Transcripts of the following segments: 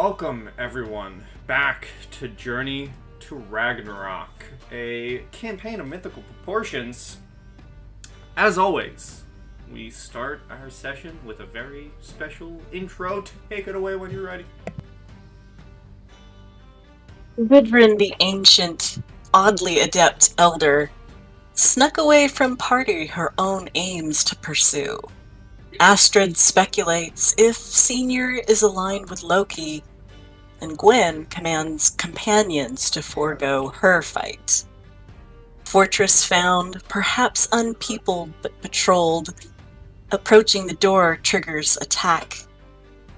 welcome everyone back to Journey to Ragnarok, a campaign of mythical proportions. As always, we start our session with a very special intro. Take it away when you're ready. Gudrun the ancient, oddly adept elder snuck away from party her own aims to pursue. Astrid speculates if Senior is aligned with Loki, and Gwyn commands companions to forego her fight. Fortress found, perhaps unpeopled but patrolled. Approaching the door triggers attack.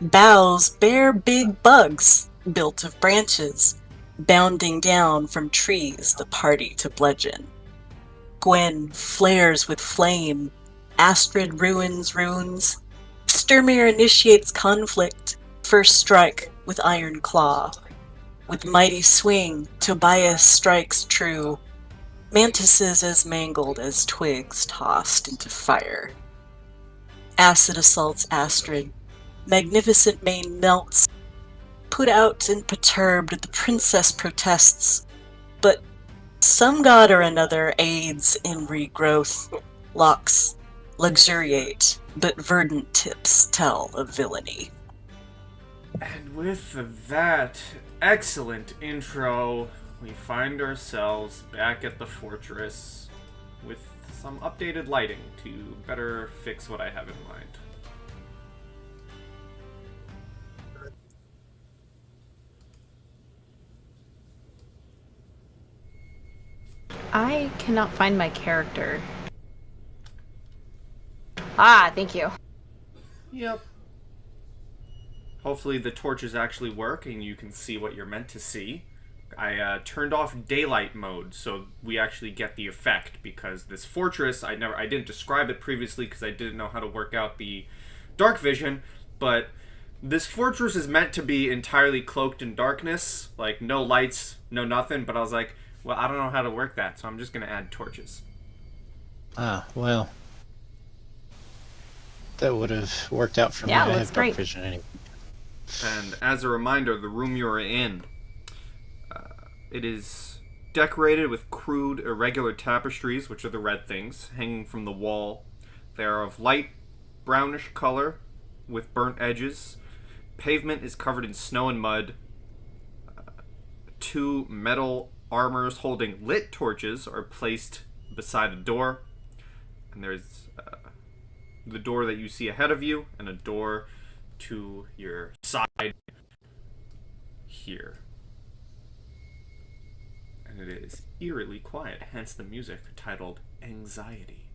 Boughs bear big bugs, built of branches, bounding down from trees the party to bludgeon. Gwyn flares with flame. Astrid ruins runes. Sturmir initiates conflict. First strike with iron claw. With mighty swing, Tobias strikes true. Mantises as mangled as twigs tossed into fire. Acid assaults Astrid. Magnificent mane melts. Put out and perturbed, the princess protests. But some god or another aids in regrowth. Locks luxuriate, but verdant tips tell of villainy. And with that excellent intro, we find ourselves back at the fortress with some updated lighting to better fix what I have in mind. I cannot find my character. Ah, thank you. Yep. Hopefully the torches actually work and you can see what you're meant to see. I turned off daylight mode so we actually get the effect, because this fortress, I didn't describe it previously because I didn't know how to work out the dark vision, but this fortress is meant to be entirely cloaked in darkness, like no lights, no nothing, but I was like, well, I don't know how to work that, so I'm just going to add torches. Ah, well. That would have worked out for me. Yeah, I that's have dark great. vision anyway. And as a reminder, the room you're in, it is decorated with crude, irregular tapestries, which are the red things, hanging from the wall. They are of light brownish color with burnt edges. Pavement is covered in snow and mud. Two metal armors holding lit torches are placed beside a door. And there's the door that you see ahead of you, and a door to your side here. And it is eerily quiet, hence the music titled Anxiety.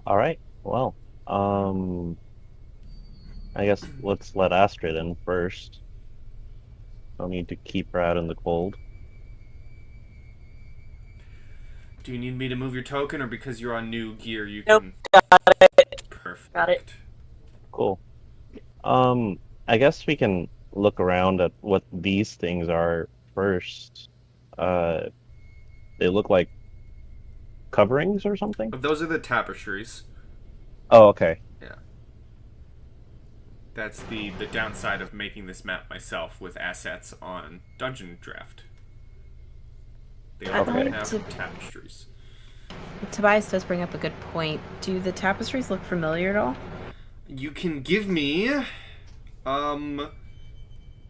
All right. Well, I guess let's let Astrid in first. I'll need to keep her out in the cold. Do you need me to move your token, or because you're on new gear you Nope, can... got it. Perfect. Got it. Cool. I guess we can look around at what these things are first. They look like coverings or something? But those are the tapestries. Oh, okay. Yeah. That's the downside of making this map myself with assets on Dungeon Draft. They I'd don't like have to- tapestries. Tobias does bring up a good point. Do the tapestries look familiar at all? You can give me...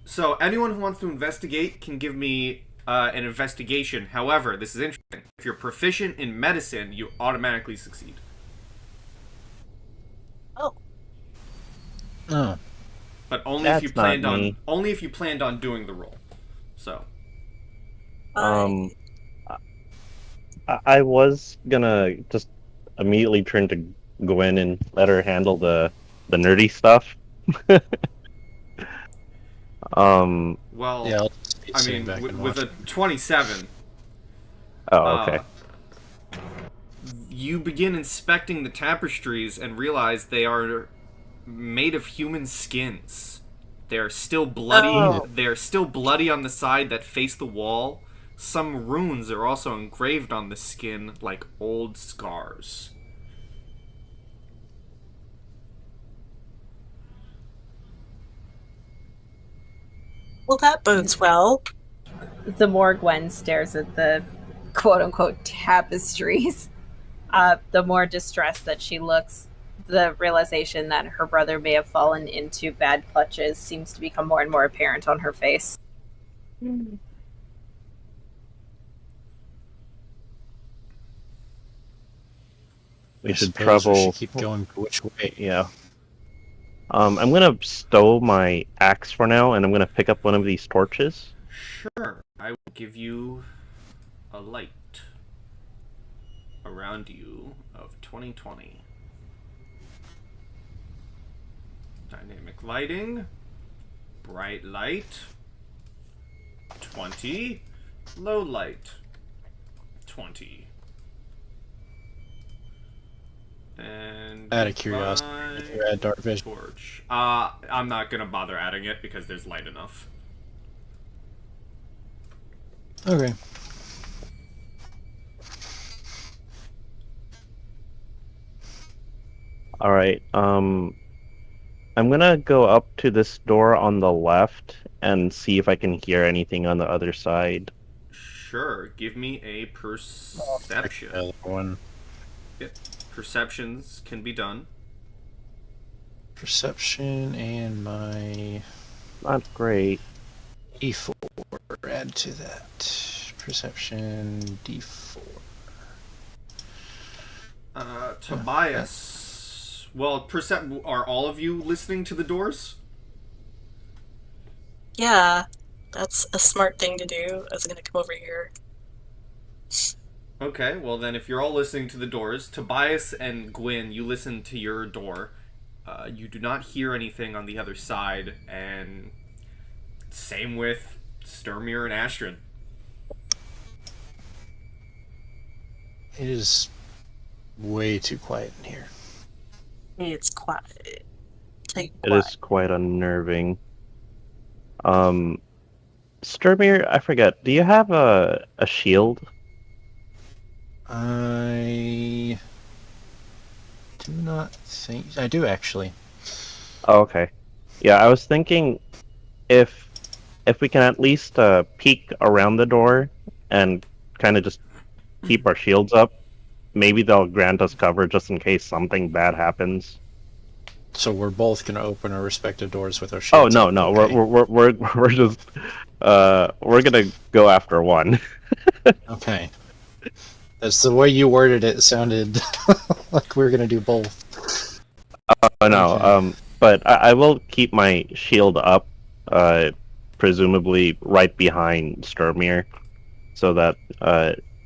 So, anyone who wants to investigate can give me an investigation. However, this is interesting. If you're proficient in medicine, you automatically succeed. Oh. But only That's if you planned not on me. only if you planned on doing the roll. So, I was gonna just immediately turn to Gwyn and let her handle the nerdy stuff. well, Yeah, I'll just be I sitting mean, back and with a watching. 27, Oh, okay. you begin inspecting the tapestries and realize they are made of human skins. They're still bloody. Oh. They're still bloody on the side that face the wall. Some runes are also engraved on the skin like old scars. Well, that bodes well. The more Gwen stares at the quote-unquote tapestries, the more distressed that she looks. The realization that her brother may have fallen into bad clutches seems to become more and more apparent on her face. We should suppose travel. should keep going which way? Yeah. I'm gonna stow my axe for now, and I'm gonna pick up one of these torches. Sure, I will give you a light around you of 2020. Dynamic lighting, bright light, 20, low light, 20. And Out of curiosity, if you add dark vision. torch. I'm not gonna bother adding it because there's light enough. Okay. All right. I'm gonna go up to this door on the left and see if I can hear anything on the other side. Sure, give me a perception. The other one. Yep. Perceptions can be done. Perception and my Not great. D4. Add to that. Perception D4. Tobias. Well, are all of you listening to the doors? Yeah, that's a smart thing to do. I was gonna come over here. Okay, well then if you're all listening to the doors, Tobias and Gwyn, you listen to your door. You do not hear anything on the other side, and same with Sturmir and Astrid. It is way too quiet in here. It's quiet. Take It quiet. is quite unnerving. Sturmir, I forget. Do you have a shield? I do not think I do actually. Oh, okay. Yeah, I was thinking if we can at least peek around the door and kind of just keep our shields up, maybe they'll grant us cover just in case something bad happens. So we're both gonna open our respective doors with our Oh shields. no, up, no, okay. we're just we're gonna go after one. Okay. That's the way you worded it. It sounded like we were gonna do both. Oh no, Okay. but I will keep my shield up, presumably right behind Sturmir, so that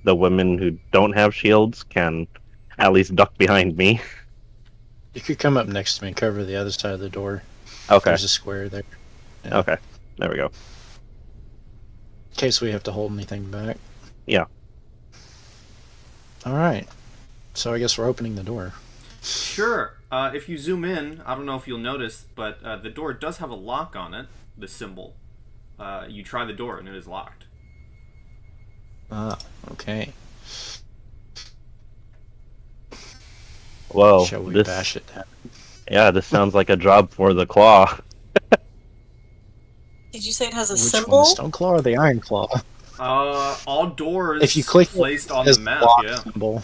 the women who don't have shields can at least duck behind me. You could come up next to me and cover the other side of the door. Okay. There's a square there. Yeah. Okay. There we go. In case we have to hold anything back. Yeah. Alright. So I guess we're opening the door. Sure. If you zoom in, I don't know if you'll notice, but the door does have a lock on it, the symbol. You try the door and it is locked. Ah, okay. Whoa. Shall we this, bash it down? Yeah, this sounds like a job for the claw. Did you say it has a Which one, symbol? the stone claw or the iron claw? All doors If you click placed on it, the map, block yeah. symbol.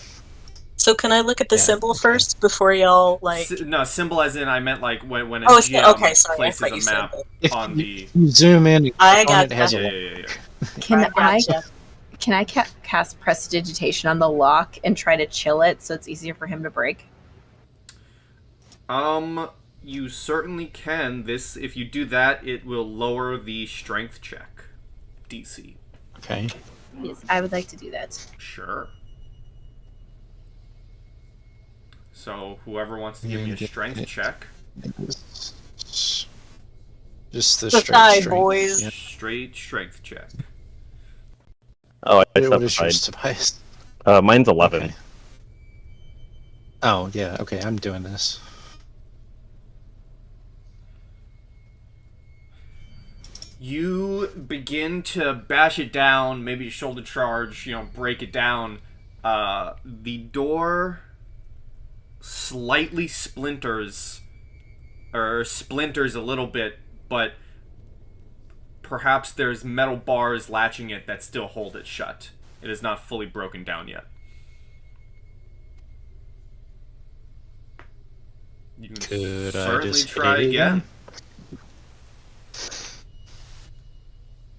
So can I look at the Yeah, symbol okay. first before y'all like? No, symbol as in I meant like when a Oh, GM okay. Sorry, I places thought a you said map that. If on you, the. you zoom in and I click on it, gotcha. it has Yeah, a yeah, lock. yeah. Can I Gotcha. can I cast prestidigitation on the lock and try to chill it so it's easier for him to break? You certainly can. If you do that, it will lower the strength check DC. Okay. Yes, I would like to do that. Sure. So whoever wants to give me a strength check, Just the The straight side, strength. boys. Yeah. straight strength check. Oh, I What is yours, specified. Tobias? Mine's 11. Okay. Oh, yeah, okay, I'm doing this. You begin to bash it down, maybe shoulder charge, break it down. The door slightly splinters a little bit, but perhaps there's metal bars latching it that still hold it shut. It is not fully broken down yet. You can Could I certainly just try hit it again.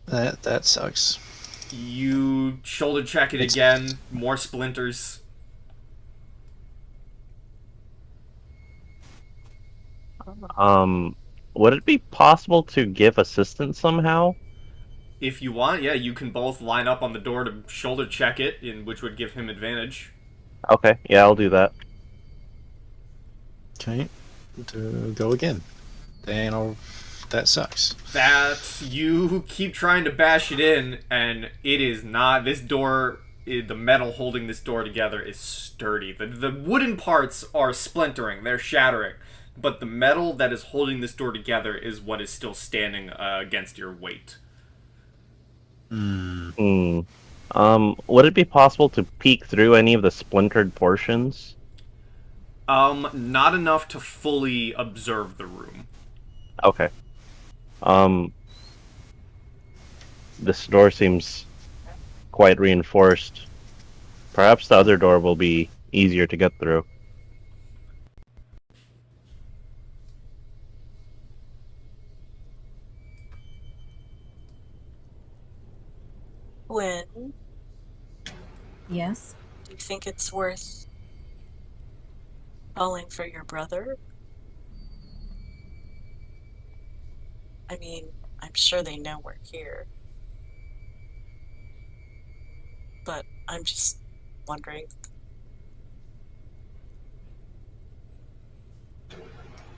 That sucks. You shoulder check it again. More splinters. Would it be possible to give assistance somehow? If you want, yeah, you can both line up on the door to shoulder check it, which would give him advantage. Okay, yeah, I'll do that. Okay, to go again. Then that sucks. That you keep trying to bash it in, and it is not. This door, the metal holding this door together is sturdy. The wooden parts are splintering, they're shattering, but the metal that is holding this door together is what is still standing against your weight. Would it be possible to peek through any of the splintered portions? Not enough to fully observe the room. Okay. This door seems quite reinforced. Perhaps the other door will be easier to get through. Gwyn, Yes. do you think it's worth calling for your brother? I mean, I'm sure they know we're here. But I'm just wondering.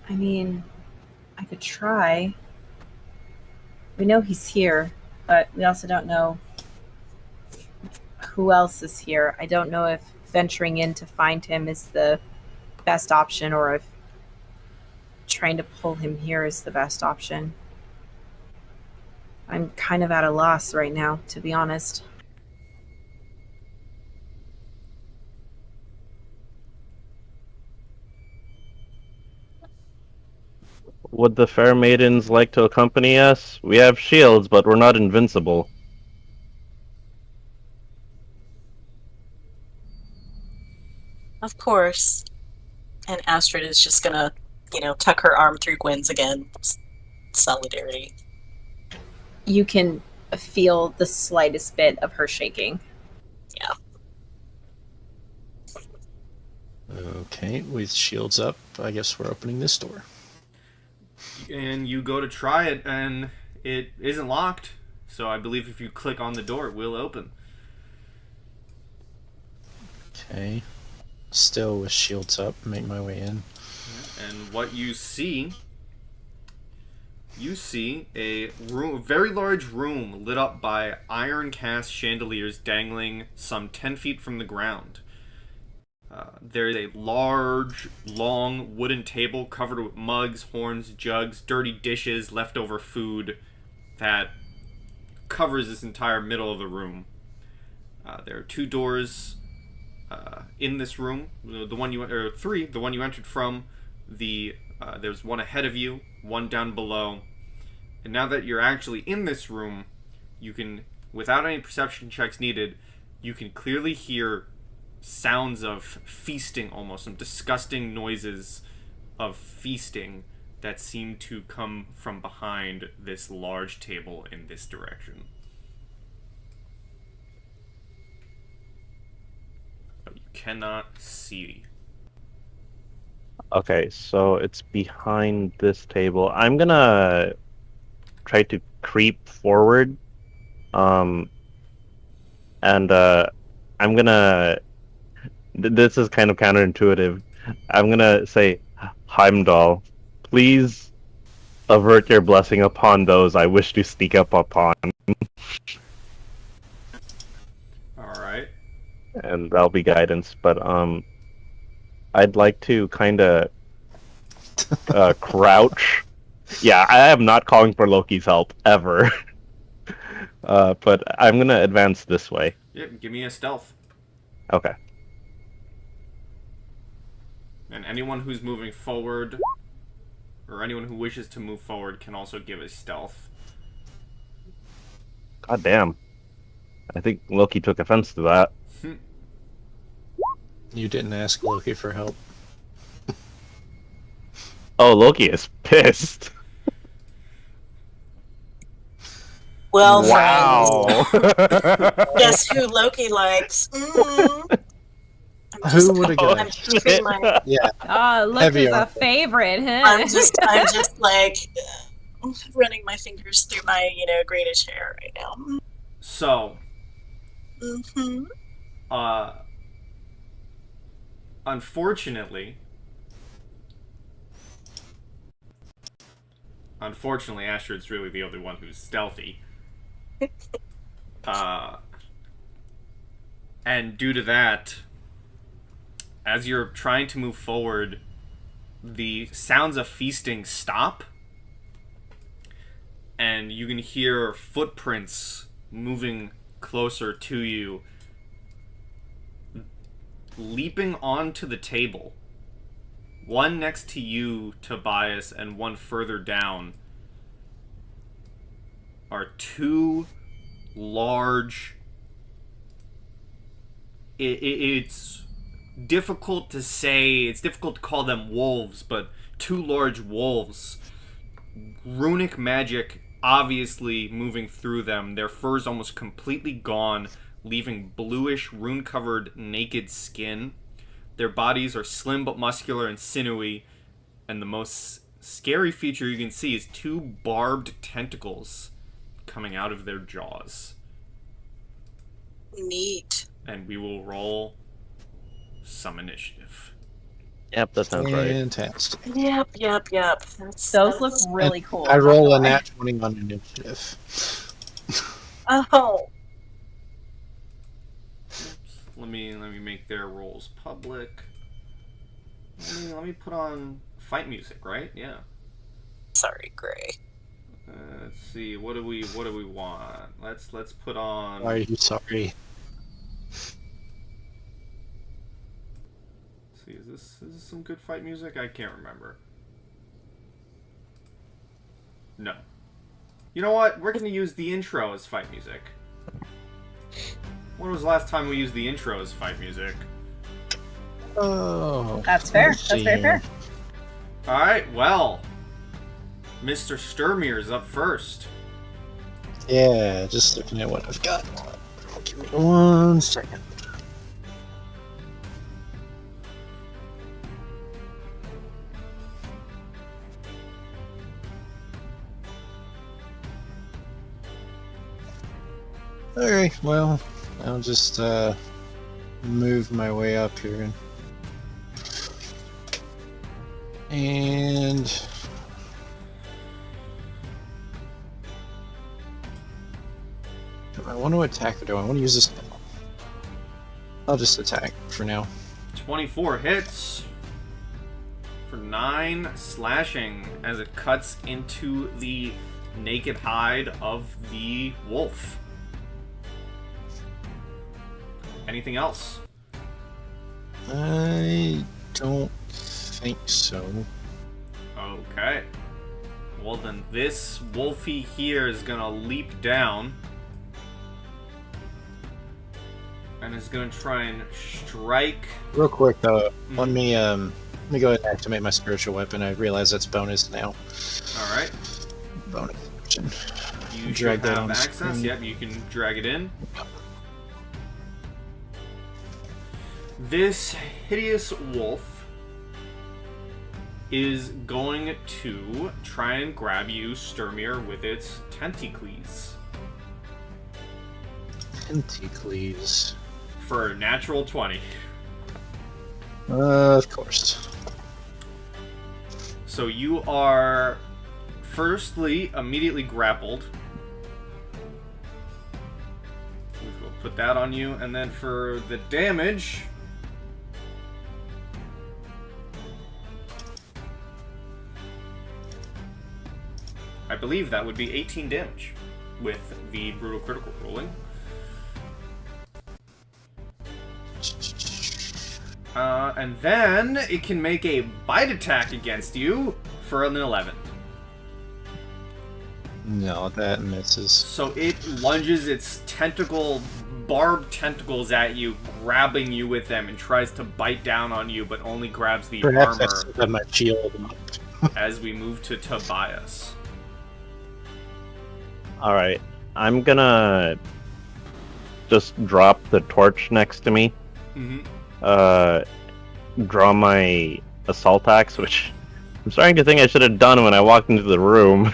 I mean, I could try. We know he's here, but we also don't know who else is here. I don't know if venturing in to find him is the best option or if trying to pull him here is the best option. I'm kind of at a loss right now, to be honest. Would the fair maidens like to accompany us? We have shields, but we're not invincible. Of course. And Astrid is just gonna, tuck her arm through Gwyn's again. Solidarity. You can feel the slightest bit of her shaking. Yeah. Okay, with shields up, I guess we're opening this door. And you go to try it, and it isn't locked. So I believe if you click on the door, it will open. Okay. Still with shields up, make my way in. And what you see a room, very large room lit up by iron cast chandeliers dangling some 10 feet from the ground. There is a large, long wooden table covered with mugs, horns, jugs, dirty dishes, leftover food that covers this entire middle of the room. There are two doors in this room. The one you entered from. There's one ahead of you, one down below. And now that you're actually in this room, you can, without any perception checks needed, you can clearly hear sounds of feasting, almost some disgusting noises of feasting that seem to come from behind this large table in this direction. But you cannot see. Okay, so it's behind this table. I'm gonna try to creep forward. And I'm gonna... This is kind of counterintuitive. I'm gonna say, Heimdall, please avert your blessing upon those I wish to sneak up upon. Alright. And that'll be guidance, but I'd like to kind of crouch Yeah, I am not calling for Loki's help ever. But I'm gonna advance this way. Yep, give me a stealth. Okay. And anyone who's moving forward, or anyone who wishes to move forward, can also give a stealth. God damn. I think Loki took offense to that. You didn't ask Loki for help. Oh, Loki is pissed. Well, Wow. friends, guess who Loki likes? Who would have Oh, I'm guessed? keeping my. Yeah, Oh, look Heavy who's a armor. favorite, huh? I'm just like running my fingers through my greenish hair right now. So, Mm-hmm. unfortunately, Astrid's really the only one who's stealthy. And due to that, as you're trying to move forward, the sounds of feasting stop, and you can hear footprints moving closer to you, leaping onto the table. One next to you, Tobias, and one further down are two large... It's difficult to say, it's difficult to call them wolves, but two large wolves. Runic magic obviously moving through them, their fur's almost completely gone, leaving bluish, rune-covered, naked skin. Their bodies are slim but muscular and sinewy, and the most scary feature you can see is two barbed tentacles coming out of their jaws. Neat. And we will roll some initiative. Yep, that sounds right. fantastic. Yep. Those look really cool. I roll a nat 20 on initiative. Oh, Let me make their rolls public. Let me put on fight music, right? Yeah. sorry, Gray. Let's see. What do we want? Let's put on. Why are you sorry? Let's see. Is this some good fight music? I can't remember. No. You know what? We're gonna use the intro as fight music. When was the last time we used the intro as fight music? Oh, That's fair. let's That's see very here. fair. Alright, well. Mr. Sturmir's up first. Yeah, just looking at what I've got. Give me 1 second. Okay, well, I'll just move my way up here and do I want to attack or do I want to use this? I'll just attack for now. 24 hits for 9 slashing as it cuts into the naked hide of the wolf. Anything else? I don't think so. Okay. Well then, this wolfie here is gonna leap down and is gonna try and strike. Real quick though, let me go ahead and activate my spiritual weapon. I realize that's bonus now. All right. Bonus action. You Drag should that have on the access. screen. Yep, you can drag it in. This hideous wolf is going to try and grab you, Sturmir, with its tentacles Tentacles. for a natural 20. Of course. So you are firstly immediately grappled. We'll put that on you, and then for the damage, believe that would be 18 damage with the brutal critical rolling. And then it can make a bite attack against you for an 11. No, that misses. So it lunges its barbed tentacles at you, grabbing you with them, and tries to bite down on you, but only grabs the Perhaps I armor still have my shield. as we move to Tobias. Alright, I'm gonna just drop the torch next to me. Draw my assault axe, which I'm starting to think I should have done when I walked into the room.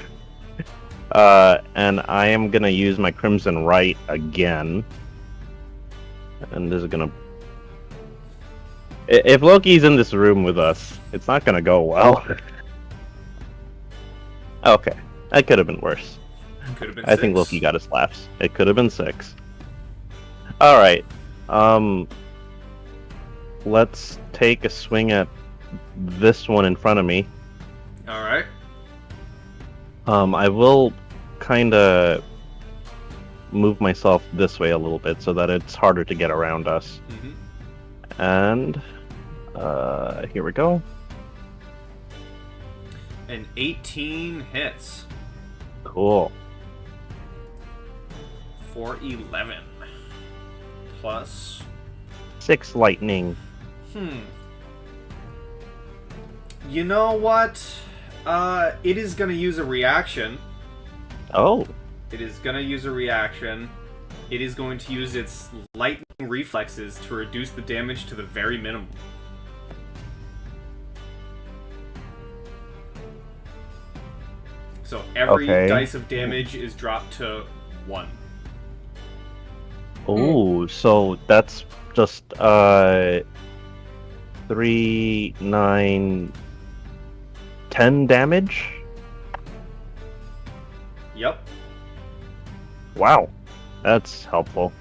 And I am gonna use my Crimson Right again. And this is gonna... If Loki's in this room with us, it's not gonna go well. Okay, that could have been worse. Could have been I think 6. Loki got his laughs. It could have been 6. Alright. Let's take a swing at this one in front of me. Alright. I will kinda move myself this way a little bit so that it's harder to get around us. And here we go. And 18 hits Cool. for 11. Plus... 6 lightning. You know what? It is gonna use a reaction. Oh. It is gonna use a reaction. It is going to use its lightning reflexes to reduce the damage to the very minimum. So every dice of damage is dropped to 1. Oh, so that's just 3, 9, 10 damage? Yep. Wow. That's helpful.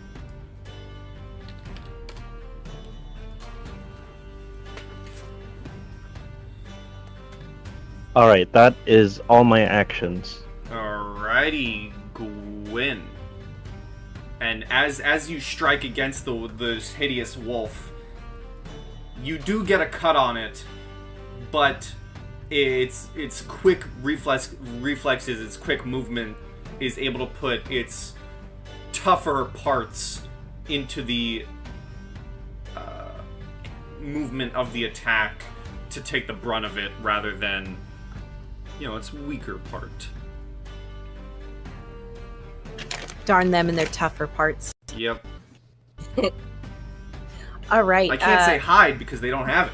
Alright, that is all my actions. Alrighty, Gwyn. And as you strike against this hideous wolf, you do get a cut on it, but its quick reflexes, its quick movement is able to put its tougher parts into the movement of the attack to take the brunt of it rather than, its weaker part. Darn them and their tougher parts. Yep. All right. I can't say hide because they don't have it.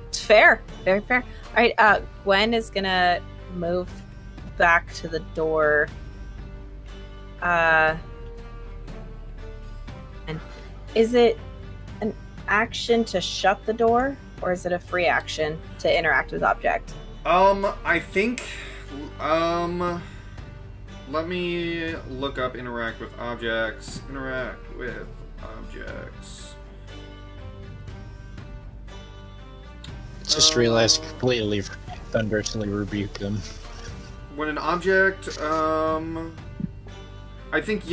It's fair. Very fair. All right. Gwen is going to move back to the door. And is it an action to shut the door, or is it a free action to interact with object? I think, let me look up interact with objects. Interact with objects. Just realized I completely thunderously rebuked them. When an object, I think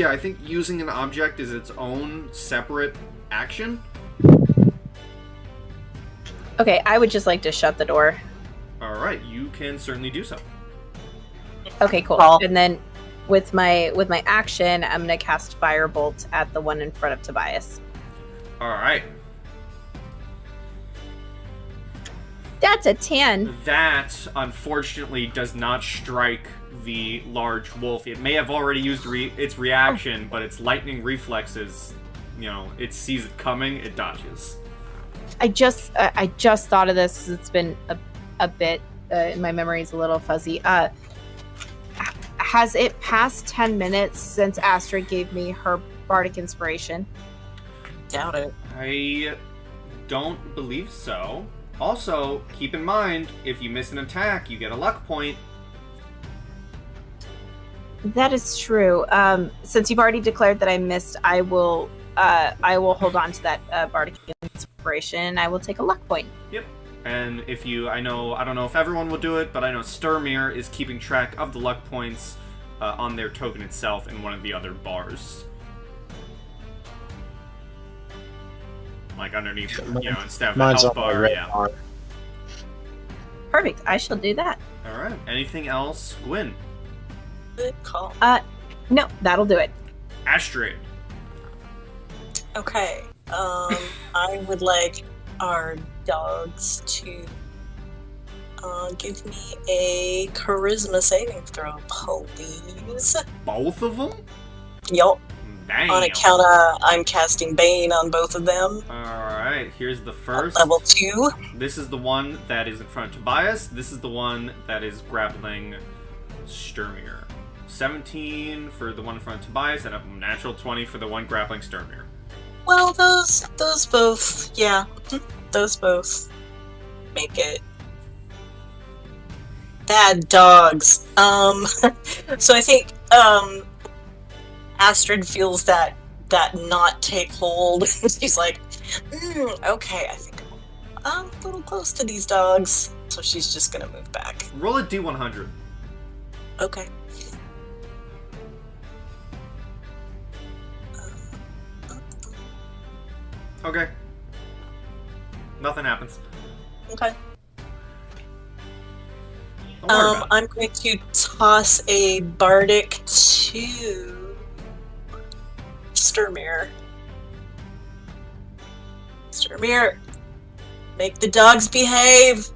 using an object is its own separate action. Okay, I would just like to shut the door. Alright, you can certainly do so. Okay, cool. Cool. And then with my action, I'm gonna cast Firebolt at the one in front of Tobias. Alright. That's a 10. That, unfortunately, does not strike the large wolf. It may have already used its reaction, but its lightning reflexes, it sees it coming, it dodges. I just thought of this because it's been a bit. My memory's a little fuzzy. Has it passed 10 minutes since Astrid gave me her bardic inspiration? Doubt it. I don't believe so. Also, keep in mind, if you miss an attack, you get a luck point. That is true. Since you've already declared that I missed, I will hold on to that bardic inspiration, and I will take a luck point. Yep. And if you, I don't know if everyone will do it, but I know Sturmir is keeping track of the luck points on their token itself in one of the other bars. Like underneath, instead of the Mine's health on my bar, red yeah. bar. Perfect. I shall do that. Alright, anything else? Gwyn? Good call. No, that'll do it. Astrid? Okay. I would like our dogs to give me a charisma saving throw, please. Both of them? Yup. Damn. On account of I'm casting Bane on both of them. Alright, here's the At first. level 2. This is the one that is in front of Tobias. This is the one that is grappling Sturmir. 17 for the one in front of Tobias, and a natural 20 for the one grappling Sturmir. Well, those both, yeah. Those both make it. Bad dogs. So I think, Astrid feels that not take hold. She's like, okay, I think I'm a little close to these dogs. So she's just gonna move back. Roll a D100. Okay. Okay. Nothing happens. Okay. Don't worry about it. I'm going to toss a bardic to Sturmir. Sturmir, make the dogs behave.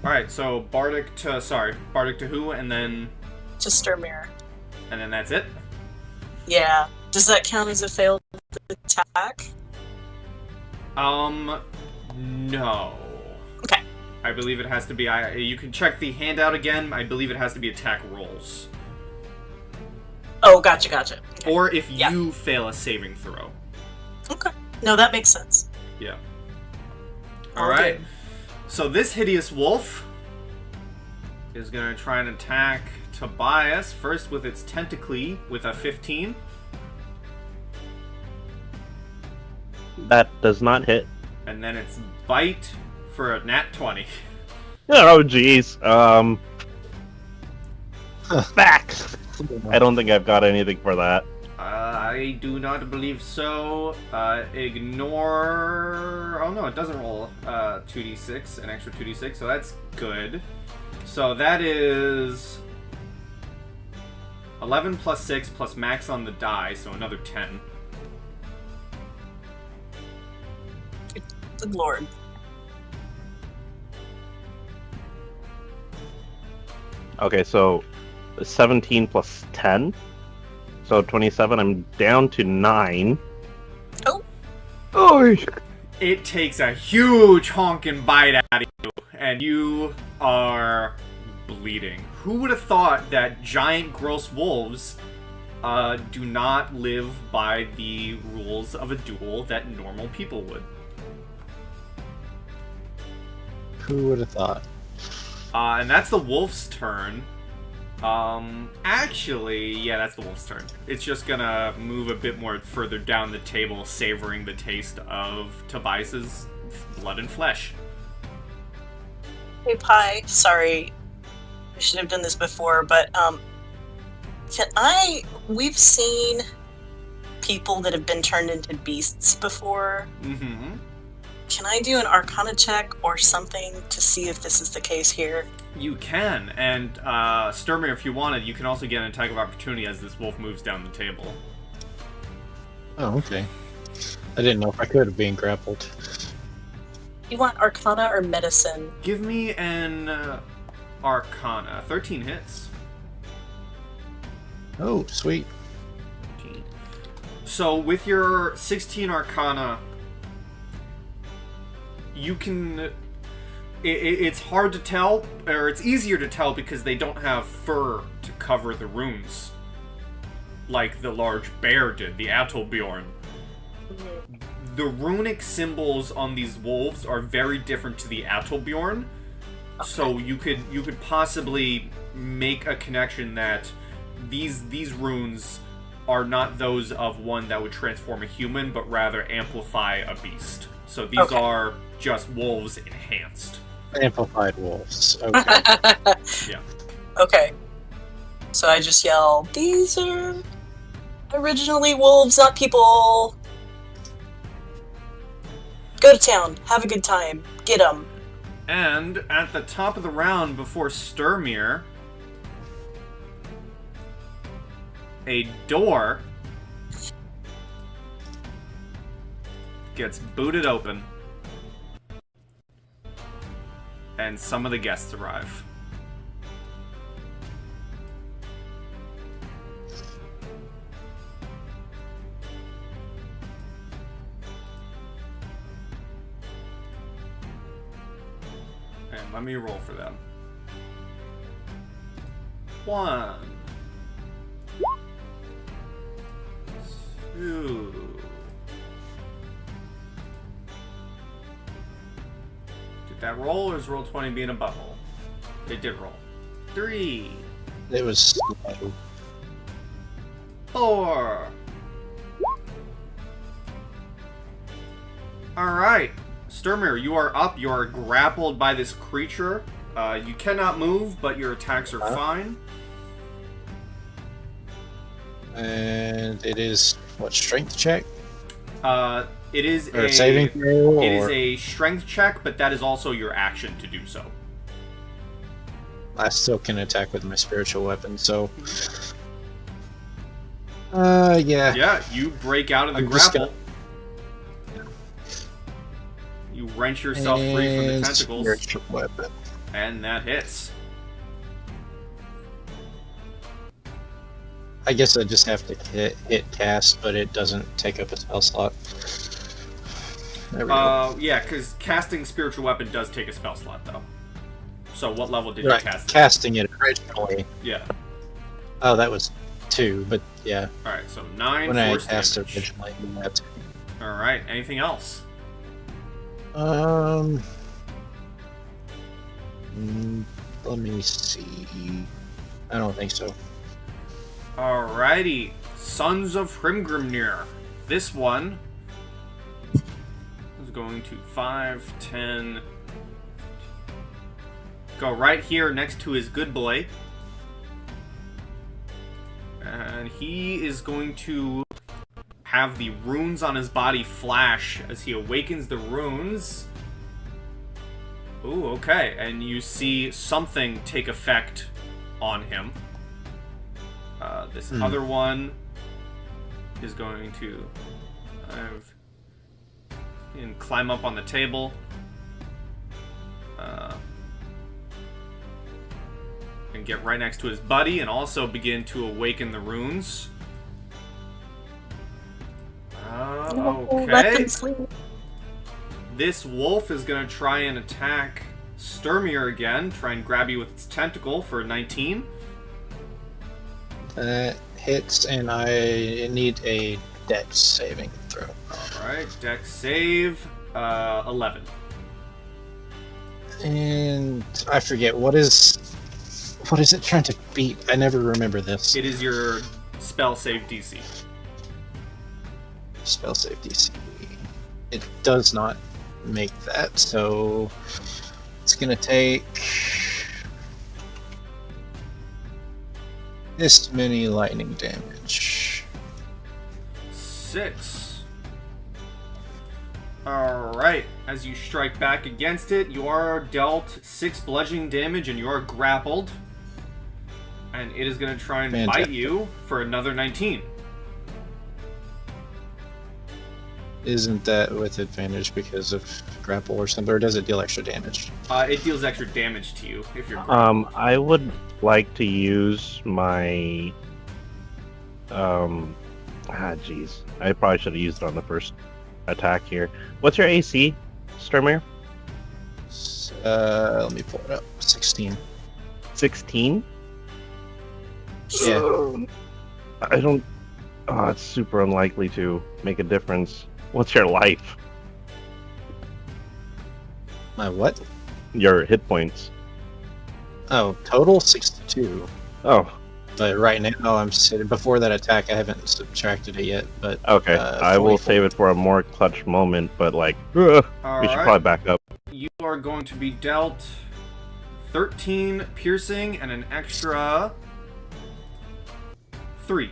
Alright, so Bardic to who, and then To Sturmir. that's it? Yeah. Does that count as a failed attack? No. Okay. I believe it has to be, you can check the handout again, I believe it has to be attack rolls. Oh, gotcha. Okay. Or if Yeah. you fail a saving throw. Okay. No, that makes sense. Yeah. All Alright. good. So this hideous wolf is going to try and attack Tobias, first with its tentacly with a 15. That does not hit. And then its bite for a nat 20. Oh, jeez. Back. I don't think I've got anything for that. I do not believe so. Ignore... Oh no, it doesn't roll 2d6, an extra 2d6, so that's good. So that is 11 plus 6 plus max on the die, so another 10. Good lord. Okay, so 17 plus 10. So 27. I'm down to 9. Oh. Oh. It takes a huge honking bite out of you, and you are bleeding. Who would have thought that giant, gross wolves do not live by the rules of a duel that normal people would? Who would have thought? And that's the wolf's turn. Actually, yeah, that's the wolf's turn. It's just gonna move a bit more further down the table, savoring the taste of Tobias's blood and flesh. Hey, Pi, sorry. I should have done this before, but, we've seen people that have been turned into beasts before. Mm-hmm. Can I do an Arcana check or something to see if this is the case here? You can, and Sturmir, if you wanted, you can also get an attack of opportunity as this wolf moves down the table. Oh, okay. I didn't know if I could have been grappled. You want Arcana or Medicine? Give me an Arcana. 13 hits. Oh, sweet. So with your 16 Arcana, you can... It's hard to tell, or it's easier to tell because they don't have fur to cover the runes. Like the large bear did, the Attribution. The runic symbols on these wolves are very different to the Attribution. Okay. So you could possibly make a connection that these runes are not those of one that would transform a human, but rather amplify a beast. So these are just wolves enhanced. Amplified wolves. Okay. Yeah. Okay. So I just yell, "These are originally wolves, not people. Go to town. Have a good time. Get them." And at the top of the round, before Sturmir, a door gets booted open, and some of the guests arrive. And let me roll for them. 1, 2. Did that roll, or is roll 20 being a butthole? It did roll. 3, It was slow. 4. Alright. Sturmir, you are up. You are grappled by this creature. You cannot move, but your attacks are fine. And it is what, strength check? It is Or a saving throw? It is or... a strength check, but that is also your action to do so. I still can attack with my spiritual weapon, so... yeah. Yeah, you break out of the I'm just grapple. You wrench yourself free from the And tentacles, spiritual weapon. and that hits. I guess I just have to hit cast, but it doesn't take up a spell slot. There we go. Yeah, because casting spiritual weapon does take a spell slot, though. So what level did Right, you cast it? casting it originally. Yeah. Oh, that was 2, but yeah. Alright, so 9 When I force cast it damage. originally, that's... Alright, anything else? Let me see. I don't think so. Alrighty, Sons of Hrimgrimnir. This one is going to 5, 10... Go right here next to his good boy. And he is going to have the runes on his body flash as he awakens the runes. Ooh, okay. And you see something take effect on him. This other one is going to and climb up on the table. And get right next to his buddy and also begin to awaken the runes. Let Okay. them sleep. This wolf is going to try and attack Sturmir again. Try and grab you with its tentacle for 19. That hits, and I need a dex saving throw. Alright, dex save. 11. And I forget, what is it trying to beat? I never remember this. It is your spell save DC. Spell save DC. It does not make that, so it's gonna take this many lightning damage. 6. Alright, as you strike back against it, you are dealt 6 bludgeoning damage and you are grappled. And it is going to try and Fantastic. bite you for another 19. Isn't that with advantage because of grapple or something, or does it deal extra damage? It deals extra damage to you if you're grappled. I would like to use my jeez. I probably should have used it on the first attack here. What's your AC, Sturmir? Let me pull it up. 16. 16? Yeah. I don't... Oh, it's super unlikely to make a difference. What's your life? My what? Your hit points. Oh, total 62. Oh, But right now, I'm sitting before that attack. I haven't subtracted it yet, but Okay, I will 44. save it for a more clutch moment. But like, we should Alright. probably back up. You are going to be dealt 13 piercing and an extra 3.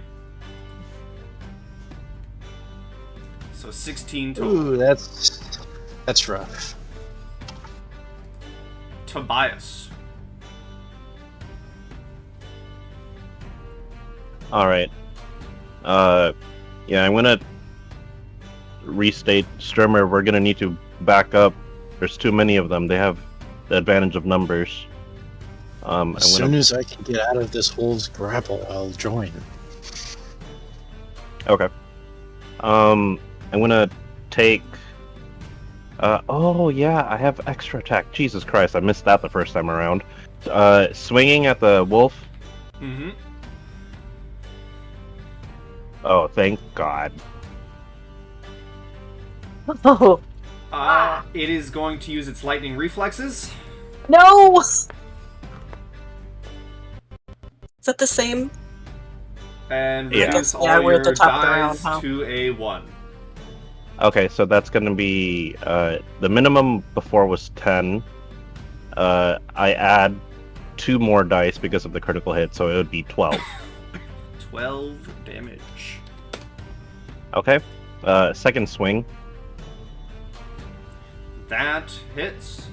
So 16 total. Ooh, that's rough. Tobias. All right. Yeah, I'm gonna restate, Strimmer. We're gonna need to back up. There's too many of them. They have the advantage of numbers. As soon as I can get out of this wolf's grapple, I'll join. Okay. I'm gonna take. Oh yeah, I have extra attack. Jesus Christ, I missed that the first time around. Swinging at the wolf. Mm-hmm. Oh, thank God. Oh It is going to use its lightning reflexes. no! Is that the same? And Yeah. reduce all Yeah, we're at the your top of the dies round, huh? to a 1. Okay, so that's gonna be the minimum before was 10. I add 2 more dice because of the critical hit, so it would be 12. 12 damage. Okay. Second swing. That hits.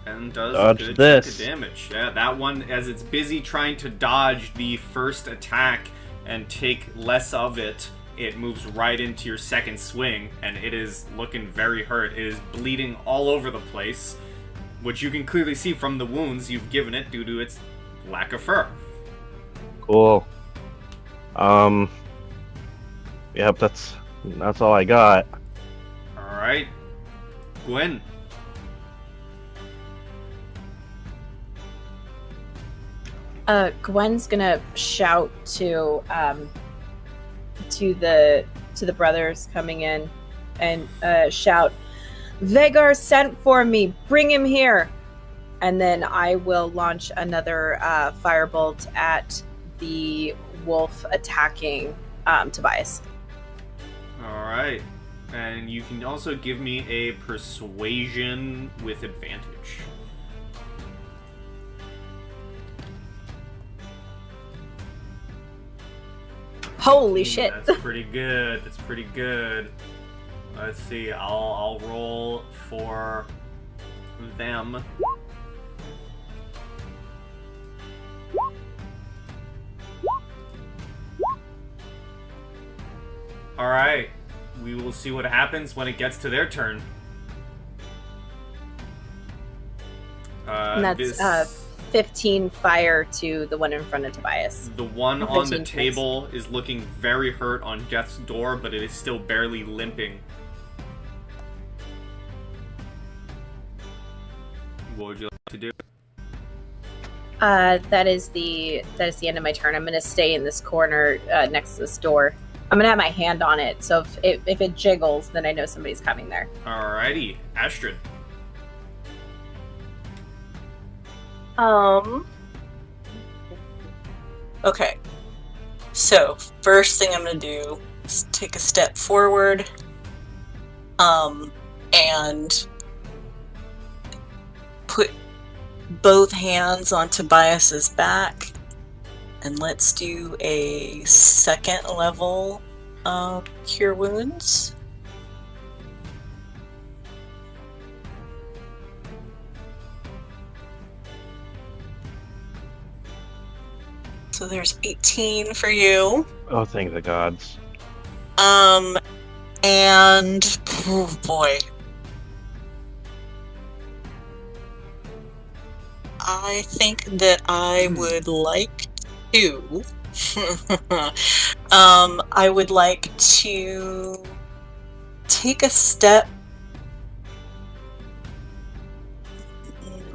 And does Dodge a good this. chunk of damage. Yeah, that one, as it's busy trying to dodge the first attack and take less of it, it moves right into your second swing, and it is looking very hurt. It is bleeding all over the place, which you can clearly see from the wounds you've given it due to its lack of fur. Cool. Yep, that's all I got. Alright. Gwyn. Gwen's gonna shout to the brothers coming in and shout, "Vagar sent for me. Bring him here!" And then I will launch another firebolt at the wolf attacking Tobias. Alright. And you can also give me a persuasion with advantage. Holy shit! That's pretty good. That's pretty good. Let's see. I'll roll for them. All right. We will see what happens when it gets to their turn. And that's 15 fire to the one in front of Tobias. The one on the 15 table is looking very hurt on death's door, but it is still barely limping. What would you like to do? That is the end of my turn. I'm gonna stay in this corner next to this door. I'm gonna have my hand on it, so if it jiggles, then I know somebody's coming there. Alrighty, Astrid. Okay. So, first thing I'm gonna do is take a step forward, and put both hands on Tobias's back, and let's do a second level Cure Wounds. So there's 18 for you. Oh, thank the gods. And oh boy. I think that I would like to I would like to take a step.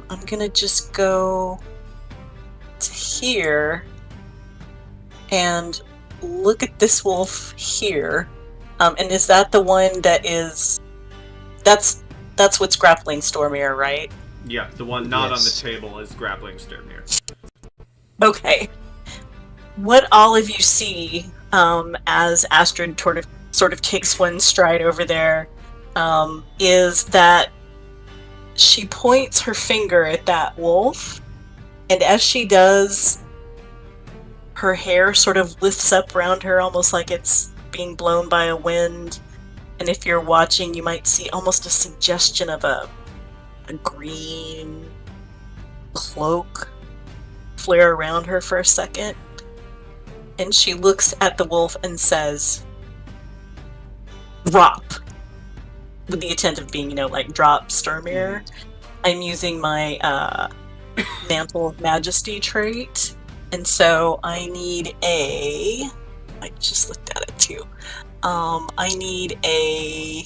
I'm gonna just go to here and look at this wolf here. And is that the one that is... That's what's grappling Stormir, right? Yeah, the one not Yes. on the table is grappling Sturmir. Okay. what all of you see as Astrid sort of takes one stride over there is that she points her finger at that wolf, and as she does, her hair sort of lifts up around her almost like it's being blown by a wind. And if you're watching, you might see almost a suggestion of a green cloak flare around her for a second. And she looks at the wolf and says, "Drop." With the intent of being, like drop Sturmir. I'm using my Mantle of Majesty trait. And so I need I just looked at it too. I need a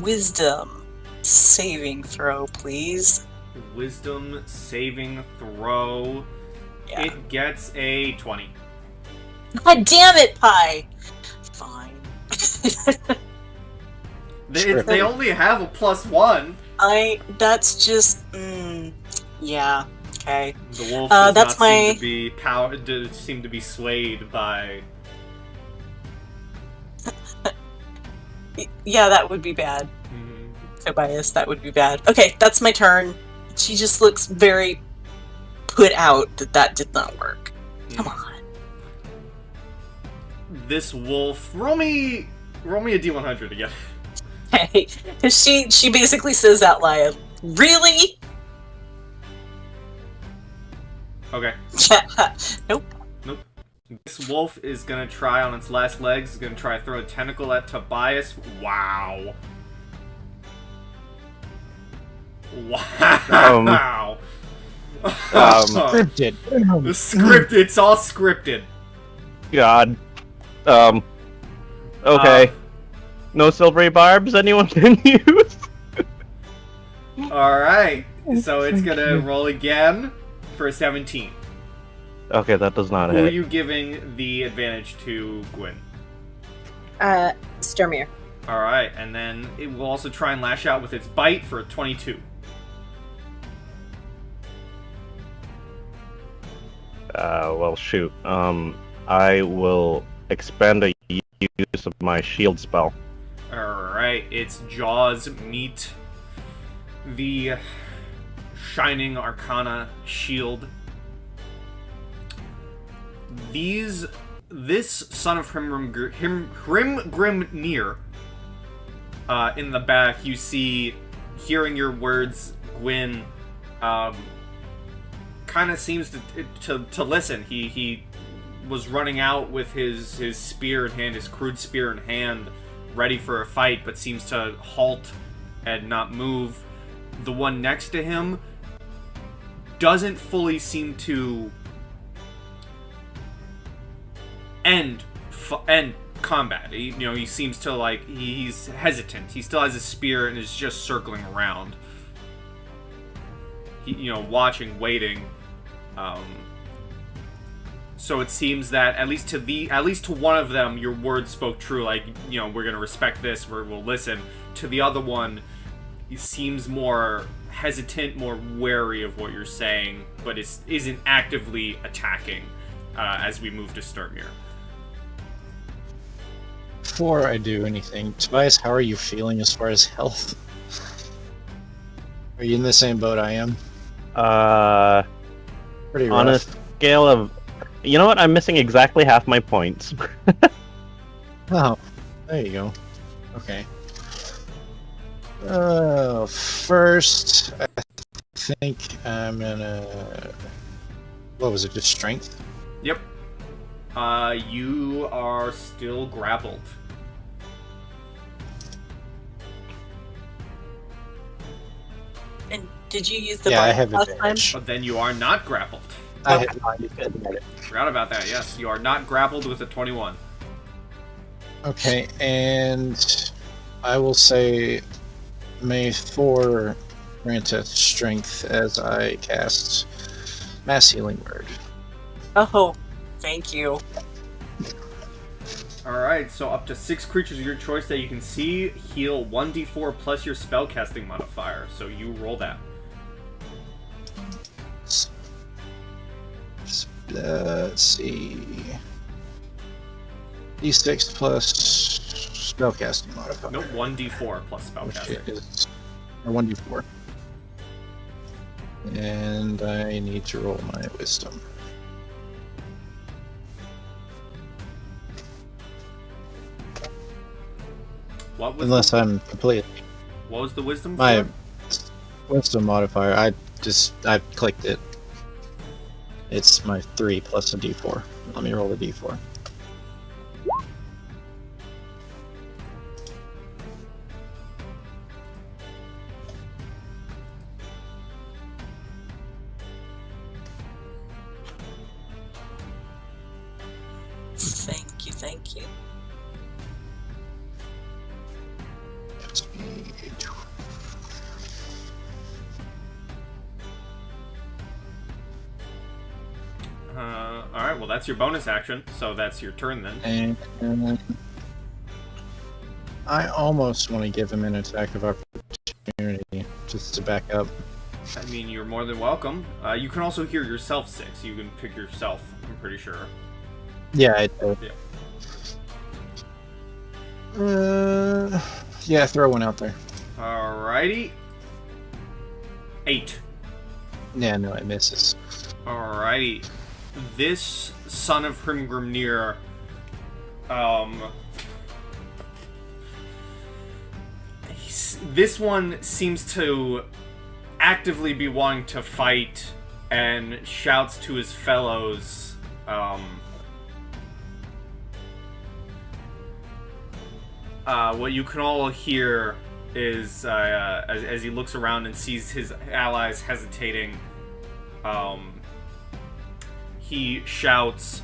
wisdom saving throw, please. Wisdom saving throw. Yeah. It gets a 20. God damn it, Pi! Fine. They only have a +1. That's just, yeah, okay. The wolf that's seem to be swayed by... Yeah, that would be bad. Tobias, that would be bad. Okay, that's my turn. She just looks very put out that did not work. Come on. This wolf... Roll me a D100 again. Okay, because she basically says out loud, "Really?" Okay. Nope. This wolf is gonna try on its last legs. Is gonna try to throw a tentacle at Tobias. Wow. Wow. Scripted. Scripted. It's all scripted. God. Okay. No silvery barbs anyone can use? Alright. So it's gonna roll again for a 17. Okay, that does not Who are hit. you giving the advantage to, Gwyn? Sturmir. Alright, and then it will also try and lash out with its bite for a 22. Well, shoot. I will expend a use of my shield spell. Alright, its jaws meet the Shining Arcana shield. This son of Hrimgrimnir, in the back, you see, hearing your words, Gwyn, kind of seems to listen. He was running out with his spear in hand, his crude spear in hand, ready for a fight, but seems to halt and not move. The one next to him doesn't fully seem to end combat. He seems to he's hesitant. He still has his spear and is just circling around. Watching, waiting. So it seems that at least to one of them, your words spoke true. We're gonna respect this. We'll listen. To the other one, he seems more hesitant, more wary of what you're saying, but isn't actively attacking as we move to Sturmir. Before I do anything, Tobias, how are you feeling as far as health? Are you in the same boat I am? Pretty rough. On a scale of... You know what? I'm missing exactly half my points. Oh, there you go. Okay. First, I think I'm gonna... What was it, just strength? Yep. You are still grappled. And did you use the Yeah, I bite have last time? advantage. But then you are not grappled. I have not advantage. Forgot about that, yes. You are not grappled with a 21. Okay, and I will say, may Thor grant us strength as I cast Mass Healing Word. Oh, thank you. Alright, so up to 6 creatures of your choice that you can see heal 1d4 plus your spellcasting modifier. So you roll that. let's see. D6 plus spellcasting modifier. Nope, 1d4 plus Which spellcasting. is or 1d4. And I need to roll my wisdom. What was Unless I'm completely. what was the wisdom My for? wisdom modifier, I clicked it. It's my 3 plus a d4. Let me roll a d4. Thank you, thank you. Alright, well that's your bonus action, so that's your turn then. And I almost want to give him an attack of opportunity just to back up. I mean, you're more than welcome. You can also hear yourself 6. You can pick yourself, I'm pretty sure. Yeah, I did. Yeah, throw one out there. Alrighty. 8. Yeah, no, it misses. Alrighty. This son of Hrimgrimnir, this one seems to actively be wanting to fight and shouts to his fellows, what you can all hear is, as he looks around and sees his allies hesitating, he shouts,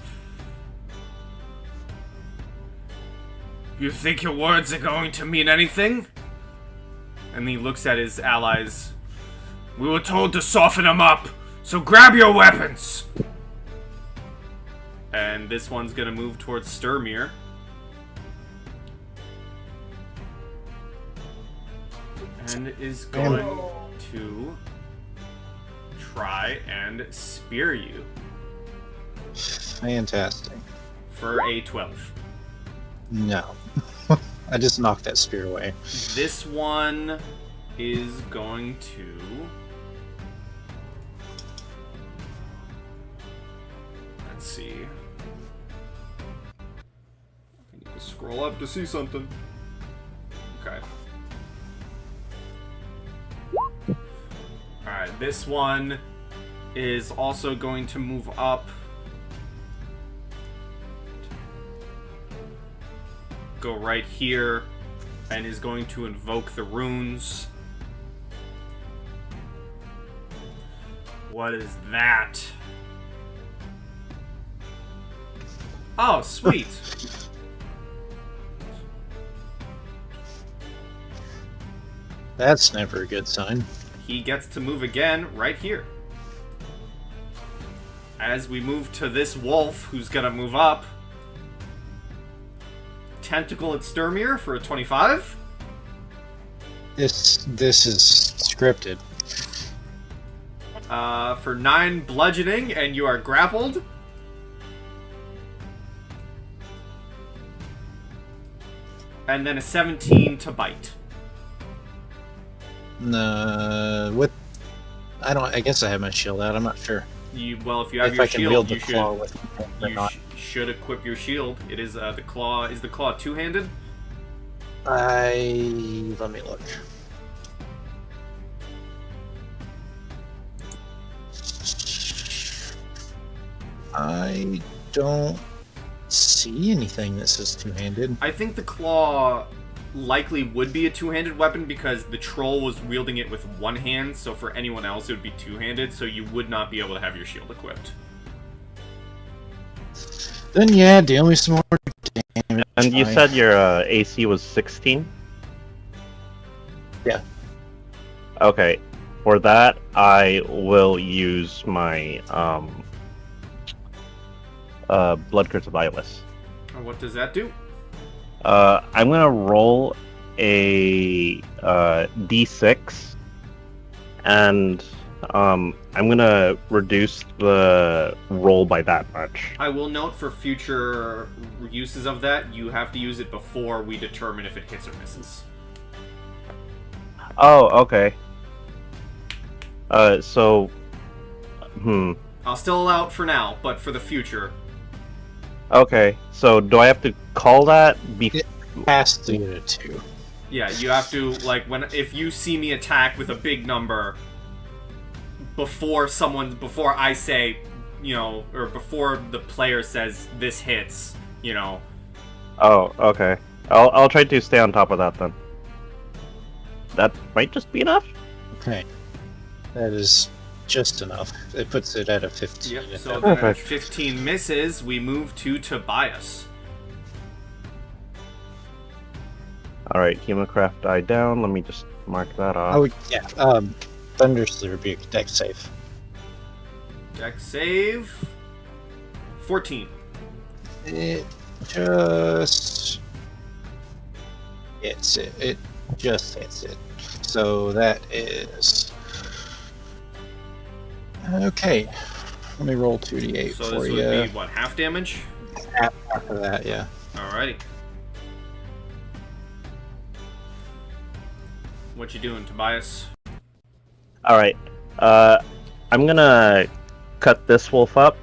"You think your words are going to mean anything?" And he looks at his allies. "We were told to soften them up, so grab your weapons!" And this one's gonna move towards Sturmir. And is going to try and spear you. Fantastic. For a 12. No. I just knocked that spear away. This one is going to... Let's see. I need to scroll up to see something. Okay. Alright, this one is also going to move up. Go right here and is going to invoke the runes. What is that? Oh, sweet. That's never a good sign. He gets to move again right here. As we move to this wolf who's gonna move up. Tentacle at Sturmir for a 25. This is scripted. For 9 bludgeoning, and you are grappled. And then a 17 to bite. With I guess I have my shield out. I'm not sure Well, if you have if your I can shield, wield the you claw should. with it or You not. should equip your shield. It is the claw. Is the claw two-handed? Let me look. I don't see anything that says two-handed. I think the claw likely would be a two-handed weapon because the troll was wielding it with one hand. So for anyone else, it would be two-handed. So you would not be able to have your shield equipped. Then yeah, deal me some more damage. And you Fine. said your AC was 16? Yeah. Okay. For that, I will use my Blood Curse of Eyeless. What does that do? I'm gonna roll a D6, and I'm gonna reduce the roll by that much. I will note for future uses of that, you have to use it before we determine if it hits or misses. Oh, okay. I'll still allow it for now, but for the future. Okay, so do I have to call that? It has to get a 2. Yeah, you have to, like, if you see me attack with a big number before I say, or before the player says this hits, Oh, okay. I'll try to stay on top of that then. That might just be enough. Okay. That is just enough. It puts it at a 15. Yep, so Okay. that 15 misses, we move to Tobias. Alright, Hemocraft died down. Let me just mark that off. Oh, yeah. Thunderous Rebuke, dex save. Dex save. 14. It just hits it. It just hits it. So that is... Okay. Let me roll 2d8 So for this you. would be, what, half damage? After that, yeah. Alrighty. What you doing, Tobias? Alright. I'm gonna cut this wolf up.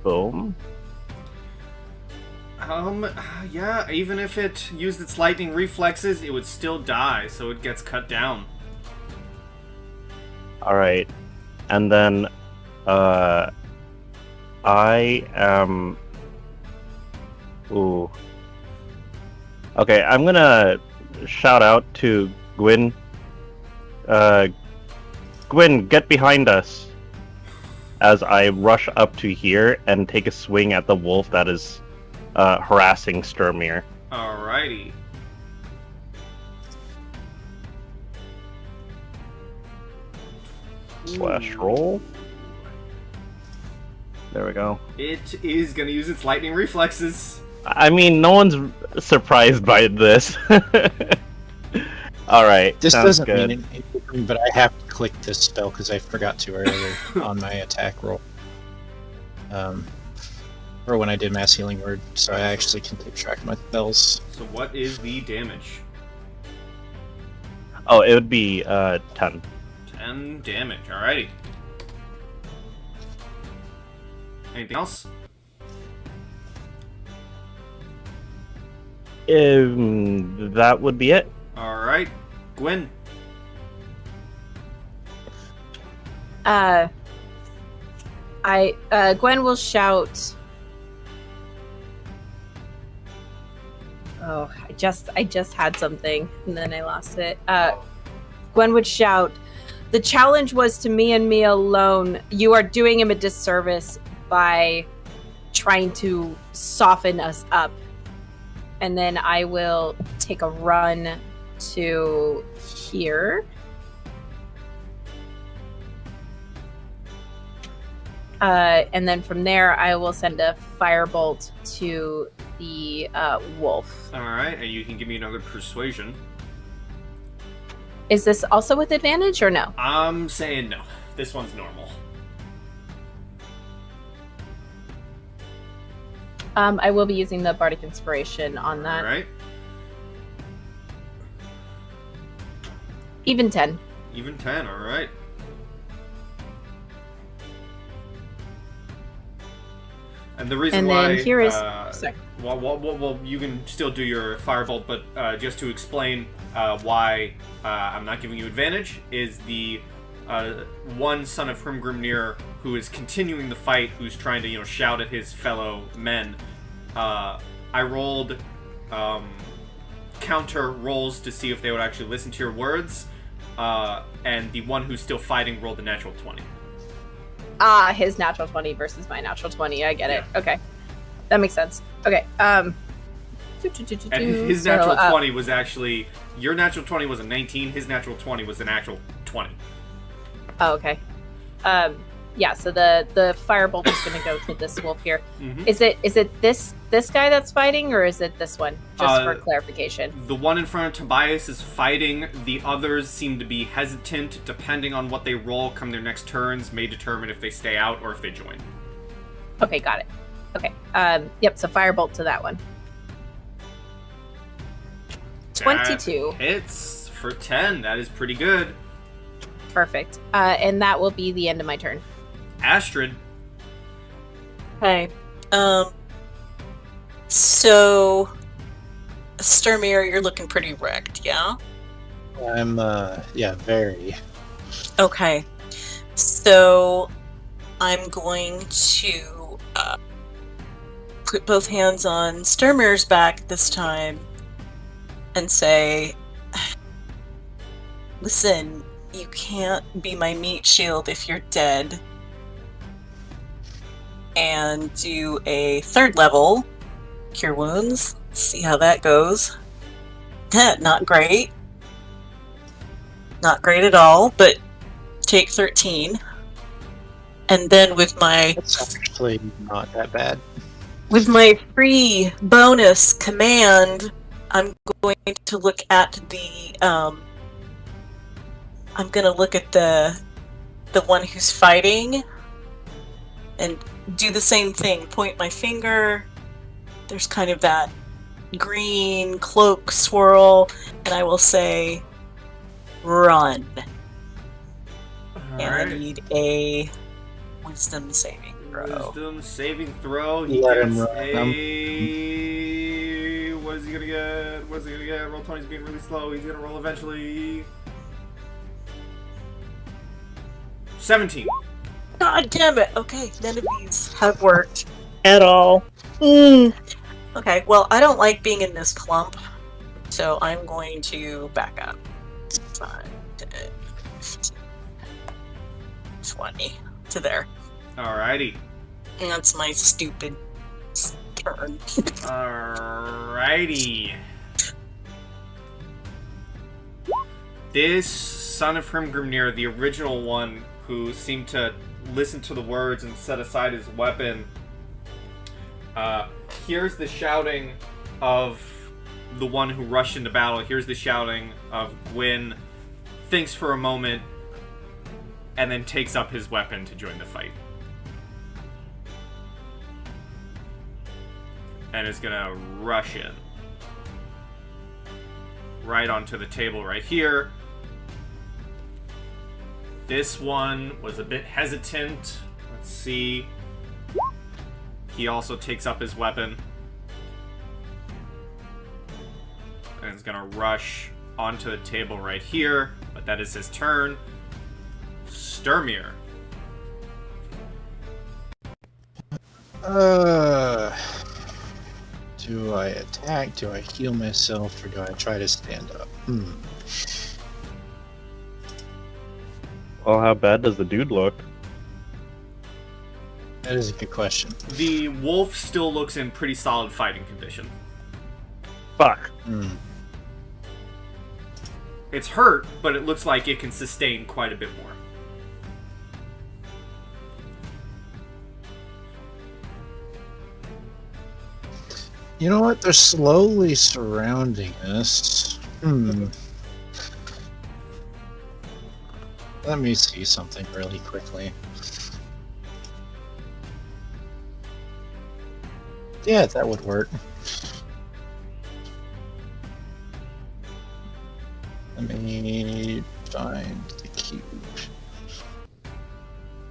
Boom. Yeah, even if it used its lightning reflexes, it would still die, so it gets cut down. Alright. And then, I am... Ooh. Okay, I'm gonna shout out to Gwyn. Gwyn, get behind us! As I rush up to here and take a swing at the wolf that is harassing Sturmir. Alrighty. Slash roll. There we go. It is gonna use its lightning reflexes. I mean, no one's surprised by this. Alright, This sounds doesn't good. mean anything, but I have to click this spell because I forgot to earlier on my attack roll. Or when I did Mass Healing Word, so I actually can keep track of my spells. So what is the damage? Oh, it would be 10. 10 damage, alrighty. Anything else? That would be it. Alright. Gwyn. Gwen will shout. Oh, I just had something and then I lost it. Gwen would shout, "The challenge was to me and me alone. You are doing him a disservice by trying to soften us up." And then I will take a run to here. And then from there, I will send a firebolt to the wolf. Alright, and you can give me another persuasion. Is this also with advantage or no? I'm saying no. This one's normal. I will be using the Bardic Inspiration on that. Alright. Even 10. Even 10, alright. And the reason And why... then here is... sorry. Well, you can still do your firebolt, but just to explain why I'm not giving you advantage, is the one son of Hrimgrimnir who is continuing the fight, who's trying to, shout at his fellow men. I rolled counter rolls to see if they would actually listen to your words, and the one who's still fighting rolled a natural 20. Ah, his natural 20 versus my natural 20. I get it. Okay. That makes sense. Okay. And his natural 20 was actually... Your natural 20 was a 19. His natural 20 was an actual 20. Oh, okay. Yeah, so the firebolt is going to go to this wolf here. Mhm. Is it this guy that's fighting, or is it this one? Just for Uh, clarification. The one in front of Tobias is fighting. The others seem to be hesitant. Depending on what they roll come their next turns, may determine if they stay out or if they join. Okay, got it. Okay. Yep. So firebolt to that one. 22. That hits for 10. That is pretty good. Perfect. And that will be the end of my turn. Astrid. Okay. So, Sturmir, you're looking pretty wrecked, yeah? I'm, yeah, very. Okay. So, I'm going to put both hands on Sturmir's back this time and say, listen, you can't be my meat shield if you're dead. And do a 3rd level Cure Wounds. See how that goes. Not great. Not great at all, but take 13. And then with my It's actually not that bad. free bonus command, I'm going to look at the I'm gonna look at the one who's fighting and do the same thing. Point my finger. There's kind of that green cloak swirl, and I will say, run. And I Alright. need a wisdom saving throw. Wisdom saving throw. He Let him gets run. a. What is he gonna get? What is he gonna get? Roll 20's being really slow. He's gonna roll eventually. 17. God damn it! Okay, none of these have worked at all. Okay, well, I don't like being in this clump, so I'm going to back up. 5, 10, 15, 20 to there. Alrighty. And that's my stupid turn. Alrighty. This son of Hrimgrimnir, the original one who seemed to listen to the words and set aside his weapon, hears the shouting of the one who rushed into battle, hears the shouting of Gwyn, thinks for a moment, and then takes up his weapon to join the fight. And is gonna rush in. Right onto the table right here. This one was a bit hesitant. Let's see. He also takes up his weapon. And is gonna rush onto the table right here. But that is his turn. Sturmir. Do I attack? Do I heal myself? Or do I try to stand up? Well, how bad does the dude look? That is a good question. The wolf still looks in pretty solid fighting condition. Fuck. It's hurt, but it looks like it can sustain quite a bit more. You know what? They're slowly surrounding us. Let me see something really quickly. Yeah, that would work. Let me find the cube.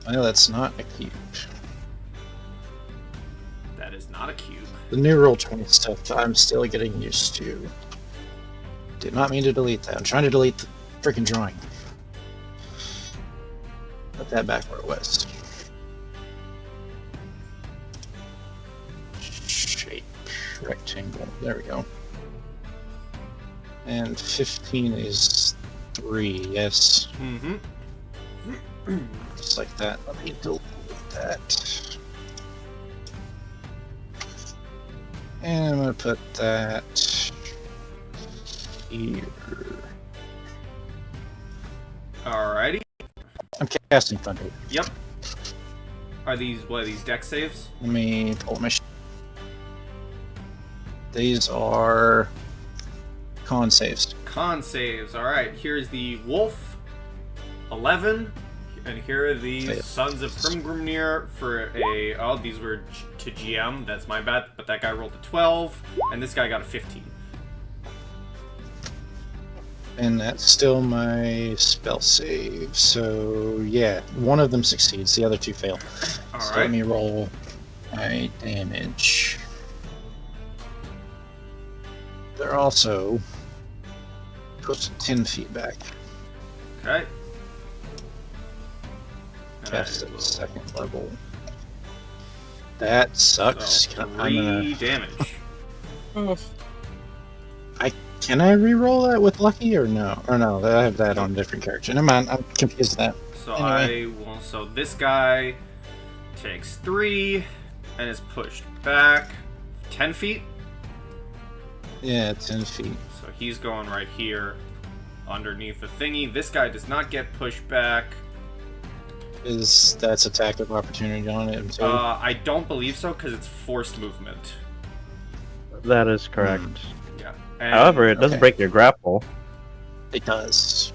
Well, that's not a cube. That is not a cube. The new Roll20 stuff I'm still getting used to. Did not mean to delete that. I'm trying to delete the freaking drawing. Put that back where it was. Shape. Rectangle. There we go. And 15 is 3, yes. Mm-hmm. Just like that. Let me delete that. And I'm gonna put that here. Alrighty. I'm casting Thunder. Yep. Are these deck saves? Let me pull my. These are con saves. Con saves. All right. Here's the wolf, 11, and here are the Sons of Hrimgrimnir for a. Oh, these were to GM. That's my bad. But that guy rolled a 12, and this guy got a 15. And that's still my spell save. So yeah, one of them succeeds. The other two fail. All So right. let me roll my damage. They're also pushed 10 feet back. Okay. And Cast I at will- second level. That sucks. So 3 damage. Can I re-roll that with lucky or no? Or no, I have that on a different character. Never mind, I'm confused with that. So Anyway. I will. So this guy takes 3 and is pushed back 10 feet. Yeah, 10 feet. So he's going right here underneath the thingy. This guy does not get pushed back. That's attack of opportunity on it too? I don't believe so because it's forced movement. That is correct. Yeah. And, However, it doesn't Okay. break your grapple. It does.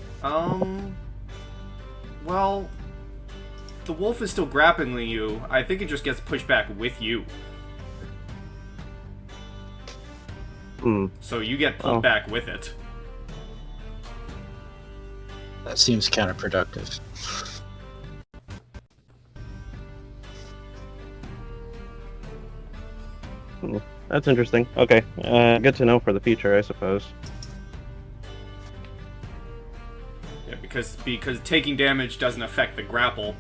well, the wolf is still grappling you. I think it just gets pushed back with you. Hmm. So you get pulled Oh. back with it. That seems counterproductive. That's interesting. Okay, good to know for the future, I suppose. Yeah, because taking damage doesn't affect the grapple.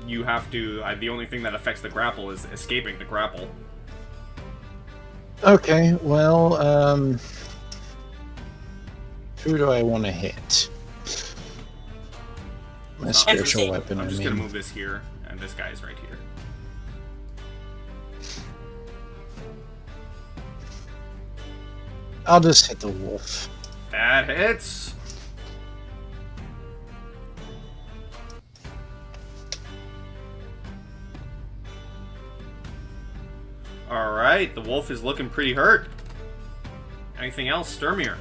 You have to. The only thing that affects the grapple is escaping the grapple. Okay, well, who do I want to hit? My spiritual Everything. weapon, I'm I just mean. gonna move this here, and this guy's right here. I'll just hit the wolf. That hits. Alright, the wolf is looking pretty hurt. Anything else, Sturmir?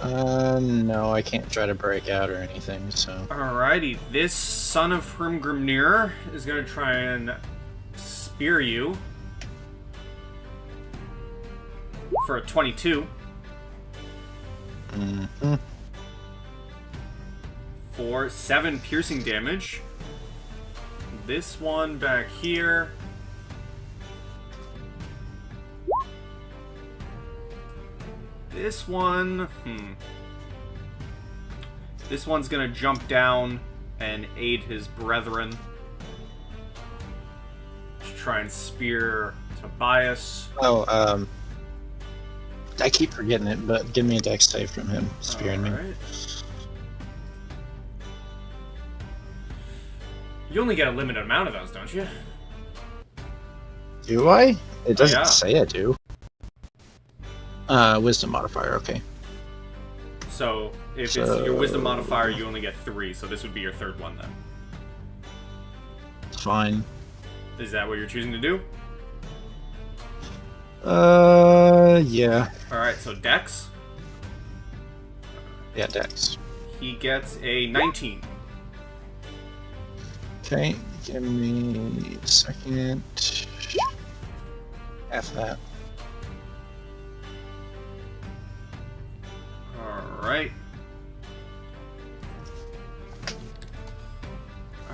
No, I can't try to break out or anything, so. Alrighty, this son of Hrimgrimnir is gonna try and spear you for a 22 Mhm. for 7 piercing damage. This one back here. This one, This one's gonna jump down and aid his brethren to try and spear Tobias. Oh, I keep forgetting it, but give me a dex save from him, spearing me. Alright. You only get a limited amount of those, don't you? Do I? It doesn't yeah. say I do. Wisdom modifier, okay. So, if it's your wisdom modifier, you only get 3, so this would be your third one then. It's fine. Is that what you're choosing to do? Yeah. Alright, so Dex, Yeah, dex. he gets a 19. Okay, give me a second. Half that. Alright.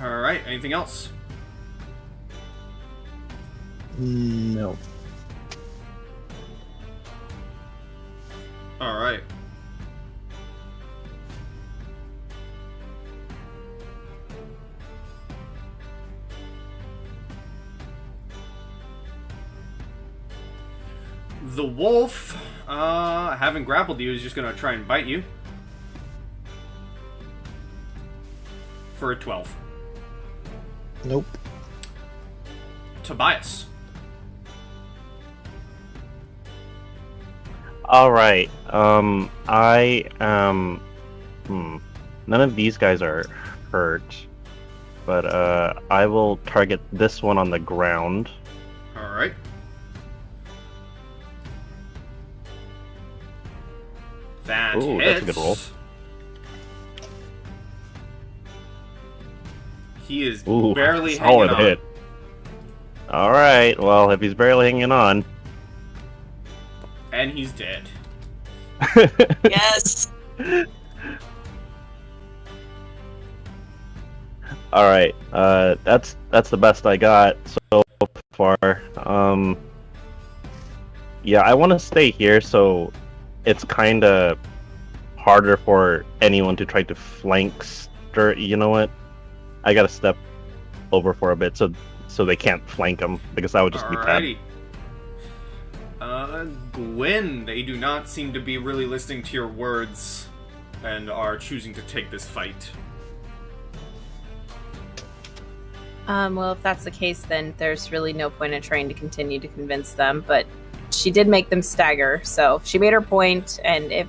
Alright, anything else? No. Alright. The wolf, having grappled you, is just gonna try and bite you. For a 12. Nope. Tobias. Alright, I am... None of these guys are hurt. but I will target this one on the ground. All right. That Ooh, hits. that's a good roll. He is Ooh, barely solid hanging on. hit. All right. Well, if he's barely hanging on, And he's dead. Yes. all right. That's the best I got so far. Yeah, I want to stay here, so it's kind of harder for anyone to try to flank. You know what? I gotta step over for a bit, so they can't flank him, because that would just be bad. Alrighty. Gwyn, they do not seem to be really listening to your words and are choosing to take this fight. Well, if that's the case, then there's really no point in trying to continue to convince them. But she did make them stagger, so she made her point, and if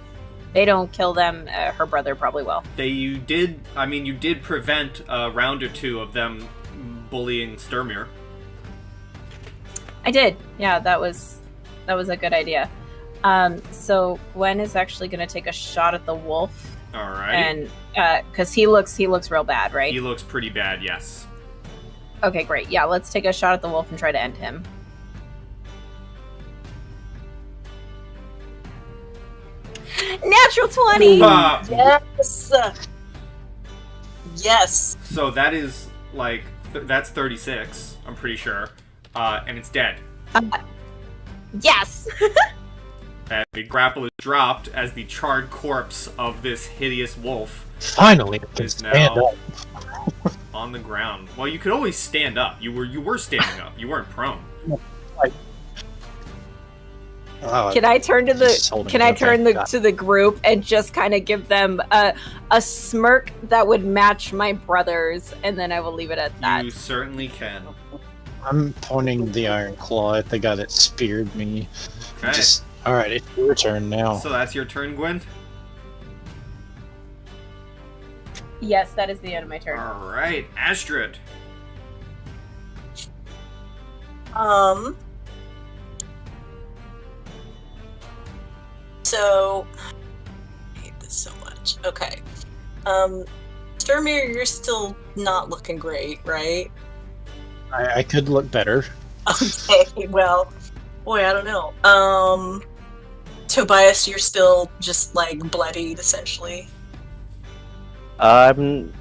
they don't kill them, her brother probably will. You did prevent a round or two of them bullying Sturmir. I did. Yeah, that was a good idea. So Gwen is actually going to take a shot at the wolf, Alright. and because he looks real bad, right? He looks pretty bad, yes. Okay, great. Yeah, let's take a shot at the wolf and try to end him. Natural 20! Yes. Yes. So that is, like, that's 36, I'm pretty sure. And it's dead. Yes! And the grapple is dropped as the charred corpse of this hideous wolf Finally, I can is stand now up. on the ground. Well, you could always stand up. You were standing up. You weren't prone. Oh, Can I turn to Just holding the? Can it, I okay. turn Got to the group and just kind of give them a smirk that would match my brother's, and then I will leave it at that. You certainly can. I'm pointing the iron claw at the guy that speared me. Okay. All right, it's your turn now. So that's your turn, Gwyn? Yes, that is the end of my turn. Alright, Astrid. So I hate this so much. Okay. Sturmir, you're still not looking great, right? I could look better. Okay, well, boy, I don't know. Tobias, you're still just like bloodied, essentially. I'm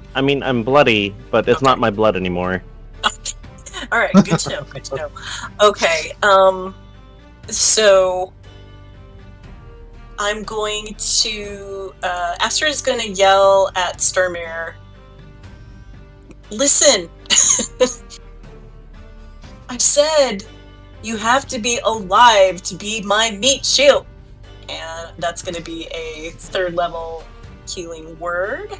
bloody, but it's not my blood anymore. All right, good to know. Good to know. Okay, so I'm going to. Astrid is going to yell at Sturmir. Listen, I said you have to be alive to be my meat shield, and that's going to be a 3rd level healing word.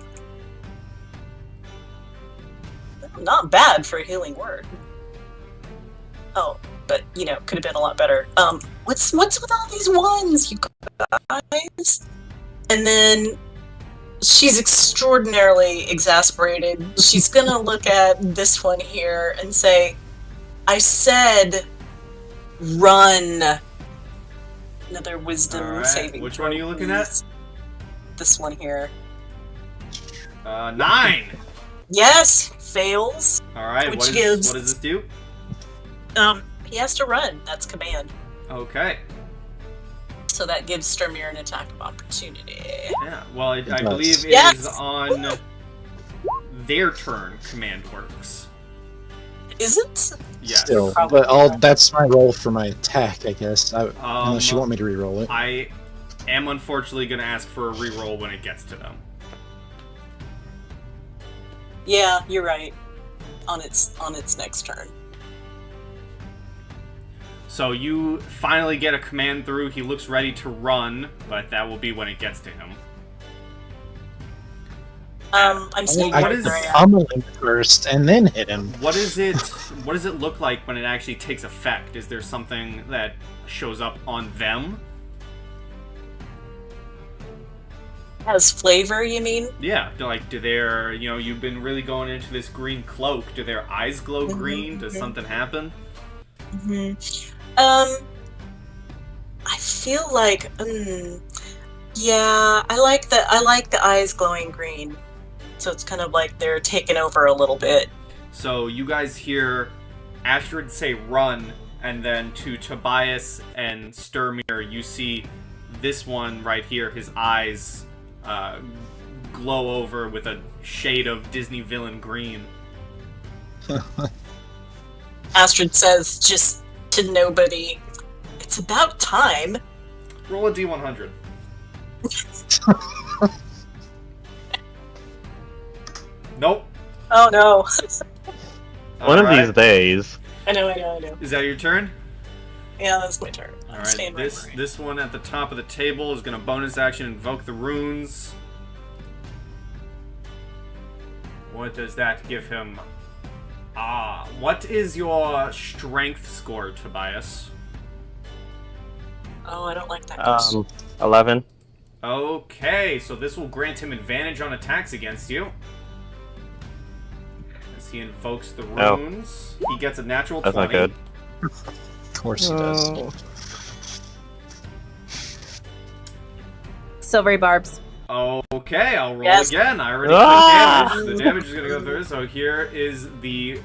Not bad for a healing word. Oh, but could have been a lot better. What's with all these ones, you guys? And then she's extraordinarily exasperated. She's gonna look at this one here and say, "I said, run." Another wisdom Alright, saving. which throw, one are you looking please. This one here. 9! Yes, fails. Alright, Which what gives- does this do? He has to run. That's command. Okay. So that gives Sturmir an attack of opportunity. Yeah, well, I does. believe it Yes! is on their turn command works. Is it? Yes. Still, Probably but that's my roll for my attack, I guess. Unless you Um, want me to re-roll it. I am unfortunately going to ask for a reroll when it gets to them. Yeah, you're right. On its next turn. So you finally get a command through. He looks ready to run, but that will be when it gets to him. I'm staying what right is- where I am. Pummel him first and then hit him. What does it look like when it actually takes effect? Is there something that shows up on them? Has flavor, you mean? Yeah, like, do their, you've been really going into this green cloak. Do their eyes glow green? Does something happen? I feel like, yeah, I like the eyes glowing green. So it's kind of like they're taken over a little bit. So you guys hear Astrid say run, and then to Tobias and Sturmir, you see this one right here, his eyes glow over with a shade of Disney villain green. Astrid says just to nobody, it's about time. Roll a D100. Nope. Oh no. One of these days. I know. Is that your turn? Yeah, that's my turn. I'm Alright, staying right where I am. this one at the top of the table is going to bonus action invoke the runes. What does that give him? What is your strength score, Tobias? Oh, I don't like that question. 11. Okay, so this will grant him advantage on attacks against you. As he invokes the runes, he gets a natural 20. That's not good. Of course it does. Silvery barbs. Okay, I'll roll Yes. again. I already took damage. The damage is going to go through. So here is the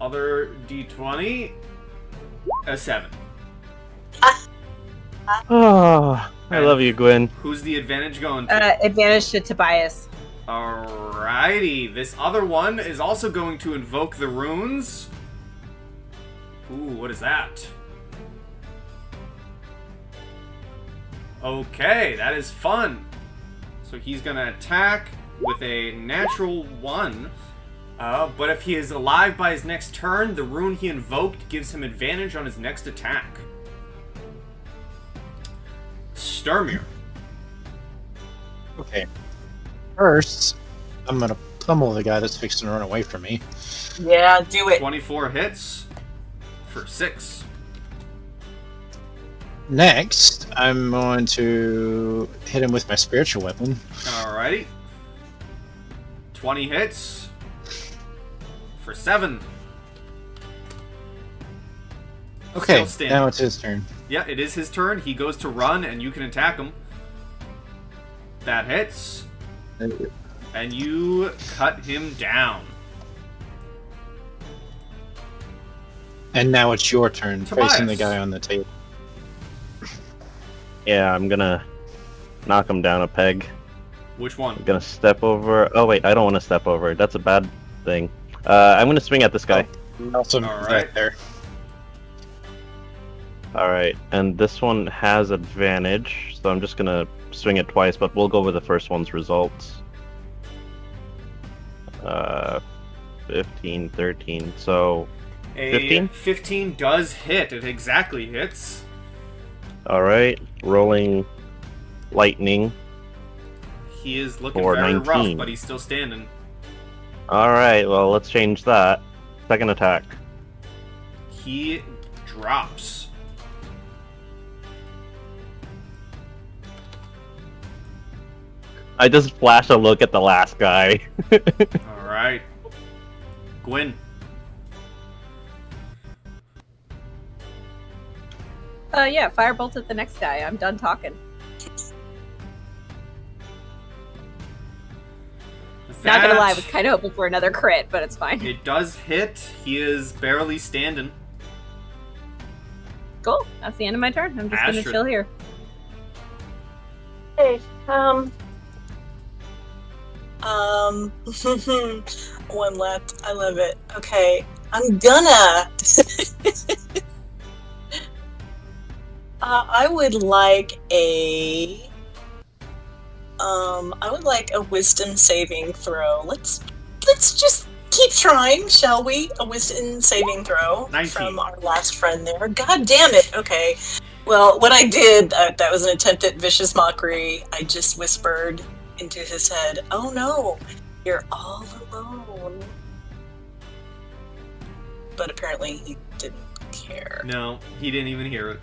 other d20. A 7. Oh, I love you, Gwyn. Who's the advantage going to? Advantage to Tobias. Alrighty. This other one is also going to invoke the runes. Ooh, what is that? Okay, that is fun. So he's going to attack with a natural 1. But if he is alive by his next turn, the rune he invoked gives him advantage on his next attack. Sturmir. Okay. First, I'm gonna pummel the guy that's fixing to run away from me. Yeah, do it. 24 hits for 6. Next, I'm going to hit him with my spiritual weapon. Alrighty. 20 hits for 7. Okay, Still standing. now it's his turn. Yeah, it is his turn. He goes to run, and you can attack him. That hits. And you cut him down. And now it's your turn, Tobias. facing the guy on the table. Yeah, I'm gonna knock him down a peg. Which one? I'm gonna step over. Oh wait, I don't want to step over. That's a bad thing. I'm gonna swing at this guy. Also, All right. right there. Alright, and this one has advantage, so I'm just gonna swing it twice, but we'll go with the first one's results. 15, 13, so... A 15? 15 does hit. It exactly hits. Alright, rolling lightning. He is looking For very 19. rough, but he's still standing. Alright, well, let's change that. Second attack. He drops. I just flash a look at the last guy. Alright. Gwyn. Yeah, firebolt at the next guy. I'm done talking. Not gonna lie, I was kind of hoping for another crit, but it's fine. It does hit. He is barely standing. Cool. That's the end of my turn. I'm just Astrid. gonna chill here. Hey, one left. I love it. Okay, I'm gonna. I would like a. I would like a wisdom saving throw. Let's just keep trying, shall we? A wisdom saving throw 19. from our last friend there. God damn it. Okay. Well, what I did, that was an attempt at vicious mockery. I just whispered into his head, "Oh no, you're all alone." But apparently he didn't care. No, he didn't even hear it.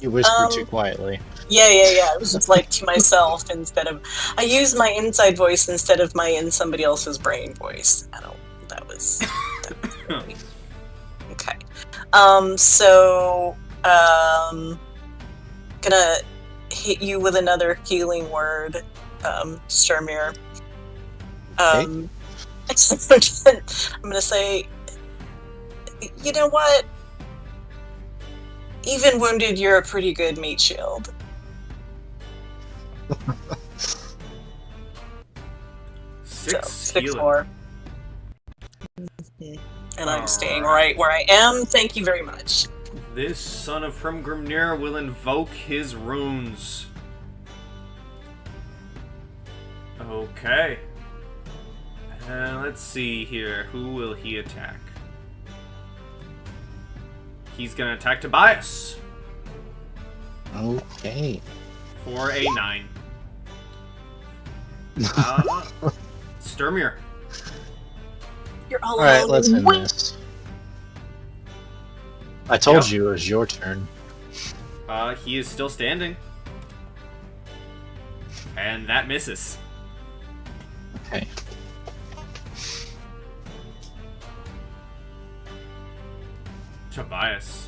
You whispered too quietly. Yeah. It was just like to myself instead of. I used my inside voice instead of my in somebody else's brain voice. I don't. That was silly. Okay. Gonna hit you with another healing word, Sturmir. I'm gonna say, you know what? Even wounded, you're a pretty good meat shield. Six Six healing. more. And I'm staying right where I am. Thank you very much. This son of Grimnir will invoke his runes. Okay. Let's see here. Who will he attack? He's gonna attack Tobias Okay. for a 9. Sturmir. You're all Alright, alone. let's end Wait. this. I told Yeah. you it was your turn. He is still standing. And that misses. Okay. Tobias.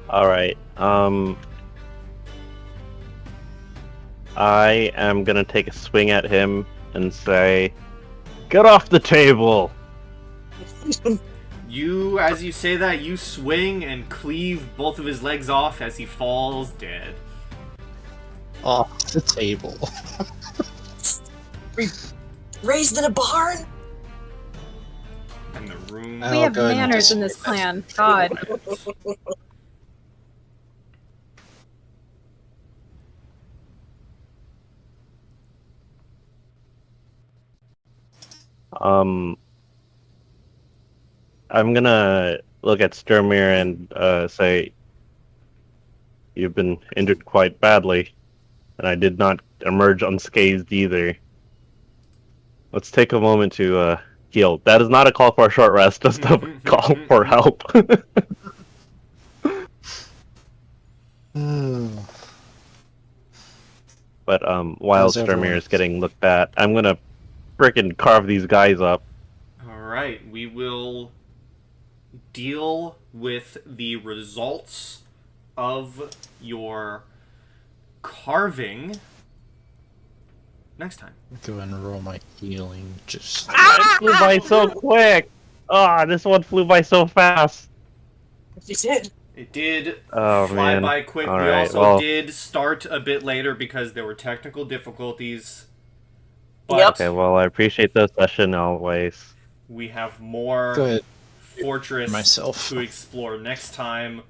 All right. I am gonna take a swing at him and say, "Get off the table!" You, as you say that, you swing and cleave both of his legs off as he falls dead. Off the table. Raised in a barn? And the room. I'll We have go ahead and manners in this clan. God. I'm gonna look at Sturmir and say, "You've been injured quite badly, and I did not emerge unscathed either. Let's take a moment to heal." That is not a call for a short rest, just a call for help. But while How's everyone? Sturmir is getting looked at, I'm gonna frickin' carve these guys up. Alright, we will deal with the results of your carving next time. Go ahead and roll my healing. Just It flew by so quick! Ah, this one flew by so fast! You did. It did Oh, fly man. by quick. All We right, also well- did start a bit later because there were technical difficulties. But Yep. Okay, well, I appreciate the session always. we have more go ahead. fortress Myself. to explore next time.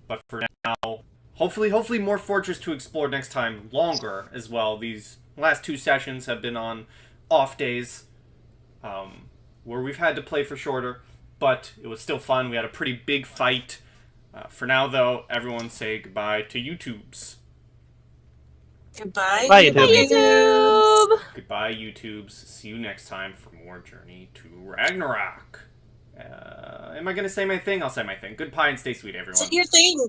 But for now, hopefully more fortress to explore next time, longer as well. These last 2 sessions have been on off days, where we've had to play for shorter, but it was still fun. We had a pretty big fight. For now, though, everyone say goodbye to YouTubes. Goodbye. Bye, Bye, YouTube. YouTube! Goodbye, YouTubes. See you next time for more Journey to Ragnarok. Am I going to say my thing? I'll say my thing. Goodbye and stay sweet, everyone. Say your thing.